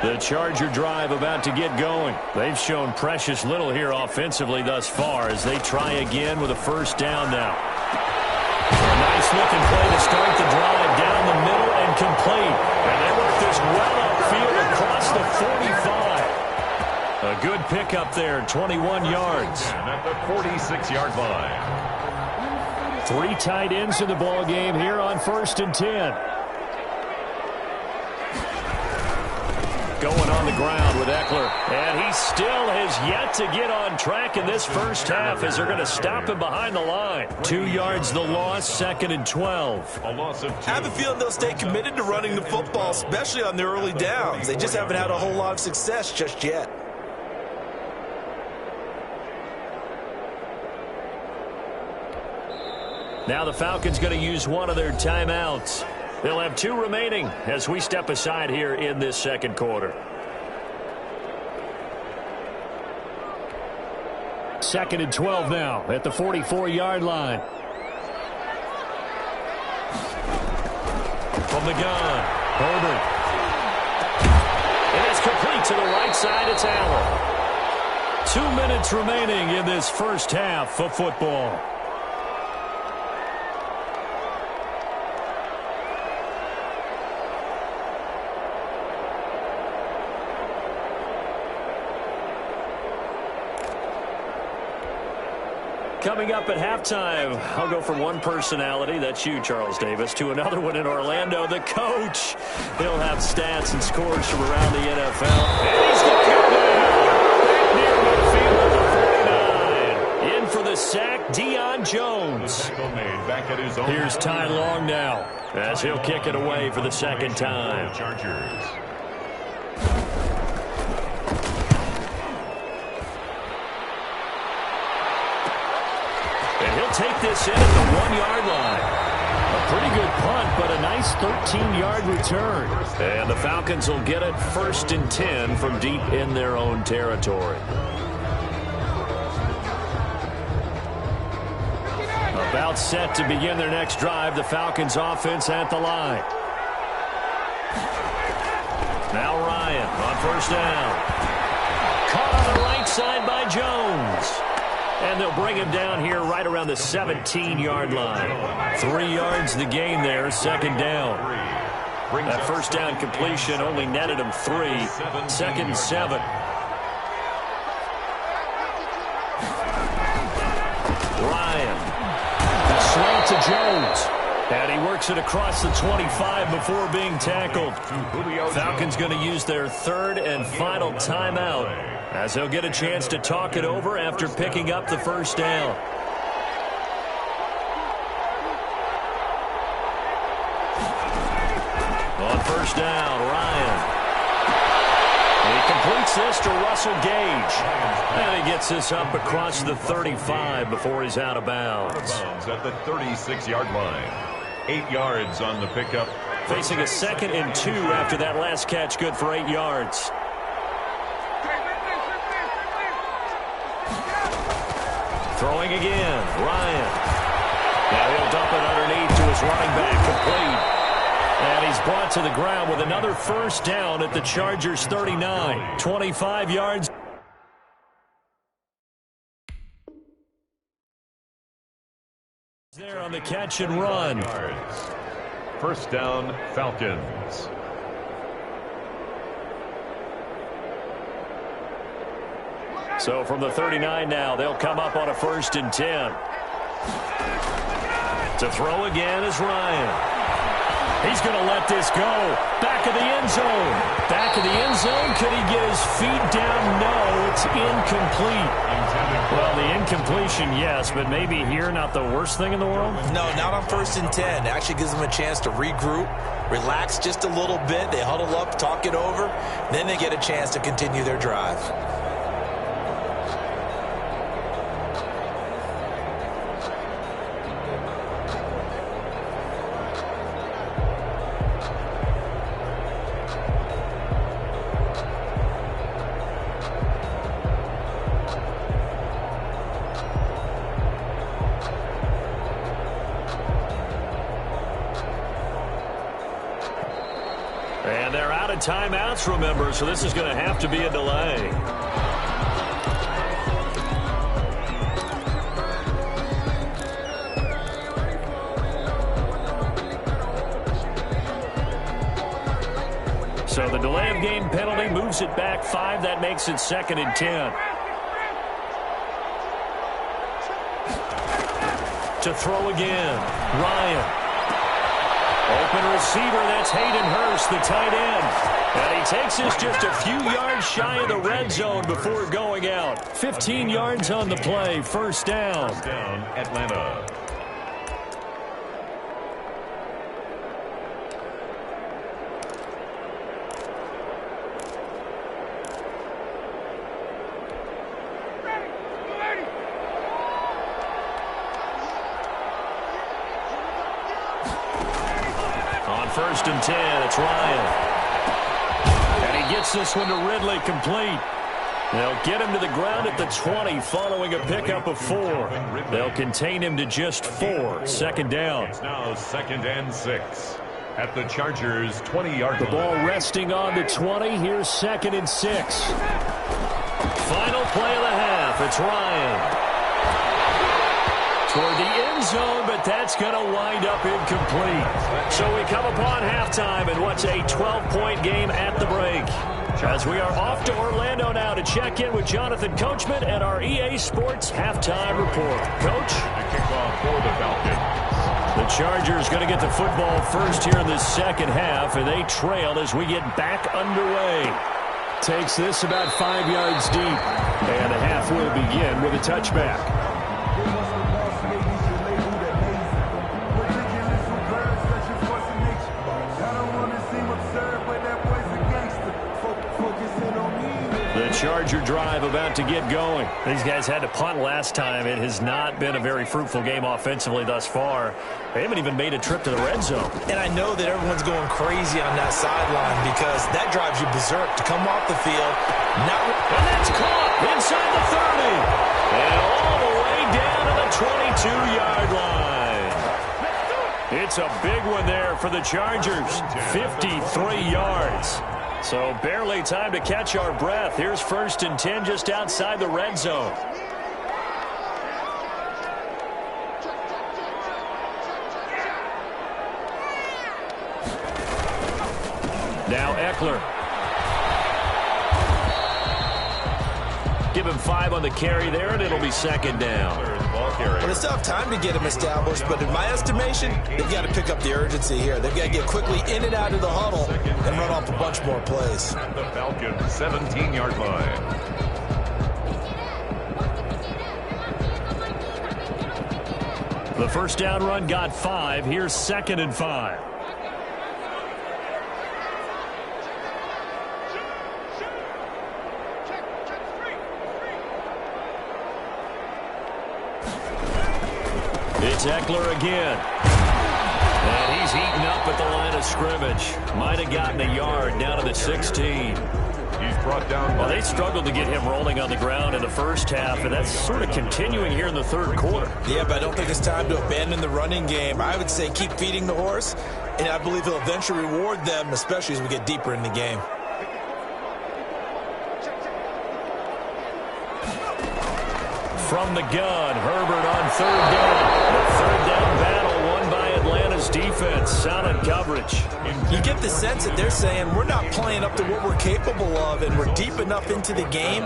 The Charger drive about to get going. They've shown precious little here offensively thus far as they try again with a first down now. A nice looking play to start the drive down the middle and complete. And they work this well upfield across the 45. A good pickup there, 21 yards. And at the 46-yard line. 3 tight ends in the ball game here on 1st and 10. Going on the ground with Eckler. And he still has yet to get on track in this first half as they're going to stop him behind the line. 2 yards the loss, 2nd and 12. A loss of 2. I have a feeling they'll stay committed to running the football, especially on their early downs. They just haven't had a whole lot of success just yet. Now the Falcons going to use one of their timeouts. They'll have 2 remaining as we step aside here in this second quarter. 2nd and 12 now at the 44-yard line. From the gun, Herbert. And it's complete to the right side. It's Allen. 2 minutes remaining in this first half of football. Coming up at halftime, I'll go from one personality, that's you, Charles Davis, to another one in Orlando, the coach. He'll have stats and scores from around the NFL. And he's going to come down near midfield at the 49. In for the sack, Deion Jones. Here's Ty Long now as he'll kick it away for the second time. Chargers. Take this in at the 1-yard line. A pretty good punt, but a nice 13-yard return. And the Falcons will get it 1st and 10 from deep in their own territory. About set to begin their next drive. The Falcons offense at the line. Now Ryan on 1st down. Caught on the right side by Jones. And they'll bring him down here right around the 17-yard line. 3 yards the gain there, 2nd down. That first down completion only netted him 3. 2nd and 7. Ryan. The slant to Jones. And he works it across the 25 before being tackled. Falcons going to use their 3rd and final timeout, as they'll get a chance to talk it over after picking up the first down. On 1st down, Ryan. He completes this to Russell Gage. And he gets this up across the 35 before he's out of bounds. At the 36-yard line. 8 yards on the pickup. Facing a 2nd and 2 after that last catch, good for 8 yards. Throwing again, Ryan. Now he'll dump it underneath to his running back, complete. And he's brought to the ground with another first down at the Chargers' 39. 25 yards. There on the catch and run. First down, Falcons. So from the 39 now, they'll come up on a 1st and 10. To throw again is Ryan. He's going to let this go. Back of the end zone. Back of the end zone. Could he get his feet down? No, it's incomplete. Well, the incompletion, yes, but maybe here not the worst thing in the world? No, not on 1st and 10. It actually gives them a chance to regroup, relax just a little bit. They huddle up, talk it over. Then they get a chance to continue their drive. And they're out of timeouts, remember, so this is going to have to be a delay. So the delay of game penalty moves it back 5. That makes it 2nd and 10. To throw again, Ryan. Open receiver, that's Hayden Hurst, the tight end. And he takes us just a few yards shy of the red zone before going out. 15 yards on the play, 1st down. First down, Atlanta. On 1st and 10, it's Ryan. And he gets this one to Ridley complete. They'll get him to the ground at the 20 following a pickup of 4. They'll contain him to just 4. 2nd down. It's now 2nd and 6 at the Chargers' 20-yard line. The ball resting on the 20. Here's 2nd and 6. Final play of the half. It's Ryan. Toward the end zone, but that's going to wind up incomplete. So we come upon halftime in what's a 12-point game at the break. As we are off to Orlando now to check in with Jonathan Coachman and our EA Sports halftime report. Coach? The kickoff for the Falcons. The Chargers going to get the football first here in the 2nd half, and they trail as we get back underway. Takes this about 5 yards deep, and the half will begin with a touchback. Charger drive about to get going. These guys had to punt last time. It has not been a very fruitful game offensively thus far. They haven't even made a trip to the red zone. And I know that everyone's going crazy on that sideline because that drives you berserk to come off the field. And that's caught inside the 30. And all the way down to the 22-yard line. It's a big one there for the Chargers. 53 yards. So barely time to catch our breath. Here's 1st and 10 just outside the red zone. Now Eckler. Give him 5 on the carry there, and it'll be 2nd down. Well, they still have time to get him established, but in my estimation, they've got to pick up the urgency here. They've got to get quickly in and out of the huddle and run off a bunch more plays. At the Falcons' 17-yard line. The 1st down run got 5. Here's 2nd and 5. It's Eckler again. And he's eaten up at the line of scrimmage. Might have gotten a yard down to the 16. He's brought down. Well, they struggled to get him rolling on the ground in the 1st half, and that's sort of continuing here in the 3rd quarter. Yeah, but I don't think it's time to abandon the running game. I would say keep feeding the horse, and I believe he'll eventually reward them, especially as we get deeper in the game. From the gun, Herbert on 3rd down. The 3rd down battle won by Atlanta's defense. Solid coverage. You get the sense that they're saying we're not playing up to what we're capable of, and we're deep enough into the game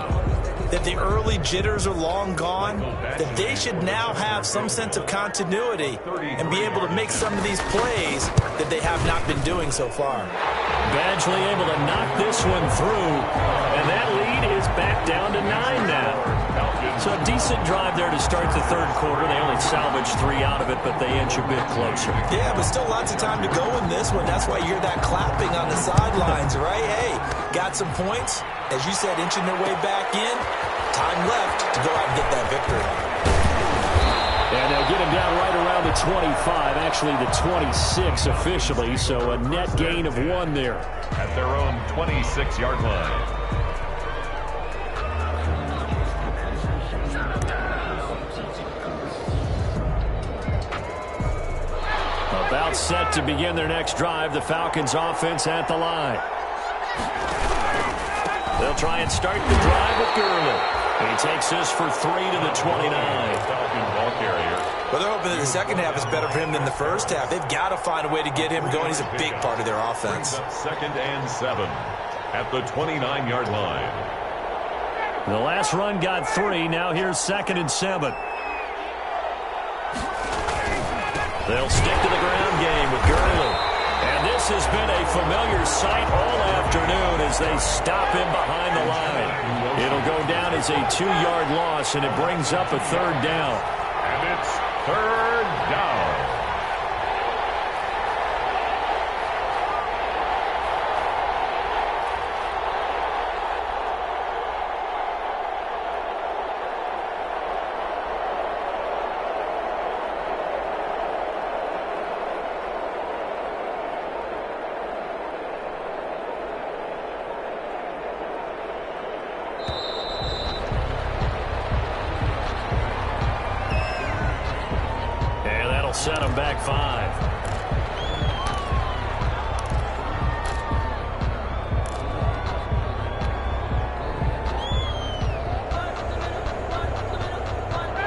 that the early jitters are long gone, that they should now have some sense of continuity and be able to make some of these plays that they have not been doing so far. Badgley able to knock this one through, and that lead is back down to 9 now. So a decent drive there to start the third quarter. They only salvaged 3 out of it, but they inch a bit closer. Yeah, but still lots of time to go in this one. That's why you hear that clapping on the sidelines, right? Hey, got some points. As you said, inching their way back in. Time left to go out and get that victory. And they'll get him down right around the 25, actually the 26 officially, so a net gain of 1 there. At their own 26-yard line. About set to begin their next drive, the Falcons offense at the line. They'll try and start the drive with Gurley. He takes this for 3 to the 29. Falcon ball carrier. Well, they're hoping that the second half is better for him than the first half. They've got to find a way to get him going. He's a big part of their offense. Second and 7 at the 29-yard line. The last run got 3. Now here's 2nd and 7. They'll stick to the ground game with Gurley. And this has been a familiar sight all afternoon as they stop him behind the line. It'll go down as a 2-yard loss, and it brings up a 3rd down. And it's 3rd down. Set him back 5.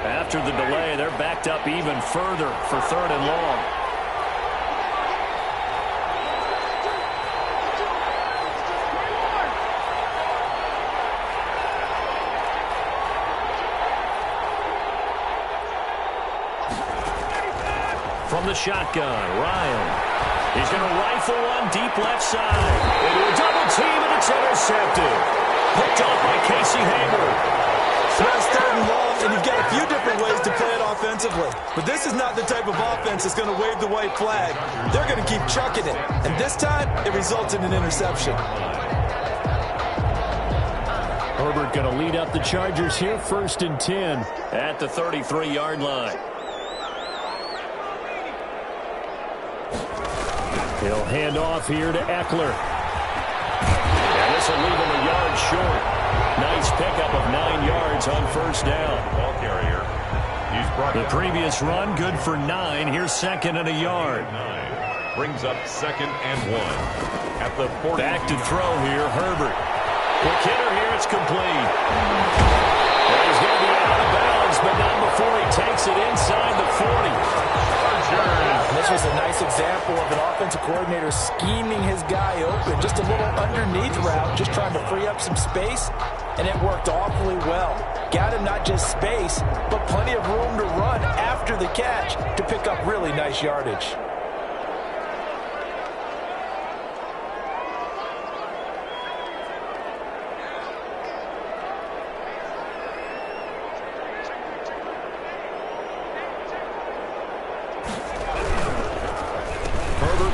After the delay, they're backed up even further for 3rd and long. From the shotgun, Ryan. He's going to rifle one deep left side. Into a double team, and it's intercepted. Picked off by Casey Hayward. That's 3rd and long, and you've got a few different ways to play it offensively. But this is not the type of offense that's going to wave the white flag. They're going to keep chucking it. And this time, it results in an interception. Herbert going to lead up the Chargers here, 1st and 10 at the 33-yard line. He'll hand off here to Eckler. And this will leave him a yard short. Nice pickup of 9 yards on 1st down. Ball carrier. He's brought the previous run, good for 9. Here's 2nd and a yard. 9. Brings up 2nd and 1. At the 40. Back to throw here, Herbert. Quick hitter here, it's complete. Well, he's going to be out of bounds, but not before he takes it inside the 40. This was a nice example of an offensive coordinator scheming his guy open. Just a little underneath route, just trying to free up some space, and it worked awfully well. Got him not just space, but plenty of room to run after the catch to pick up really nice yardage.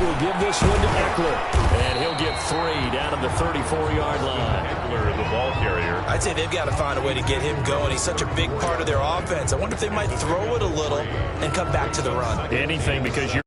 Will give this one to Eckler, and he'll get 3 down at the 34-yard line. Eckler, the ball carrier. I'd say they've got to find a way to get him going. He's such a big part of their offense. I wonder if they might throw it a little and come back to the run. Anything, because you're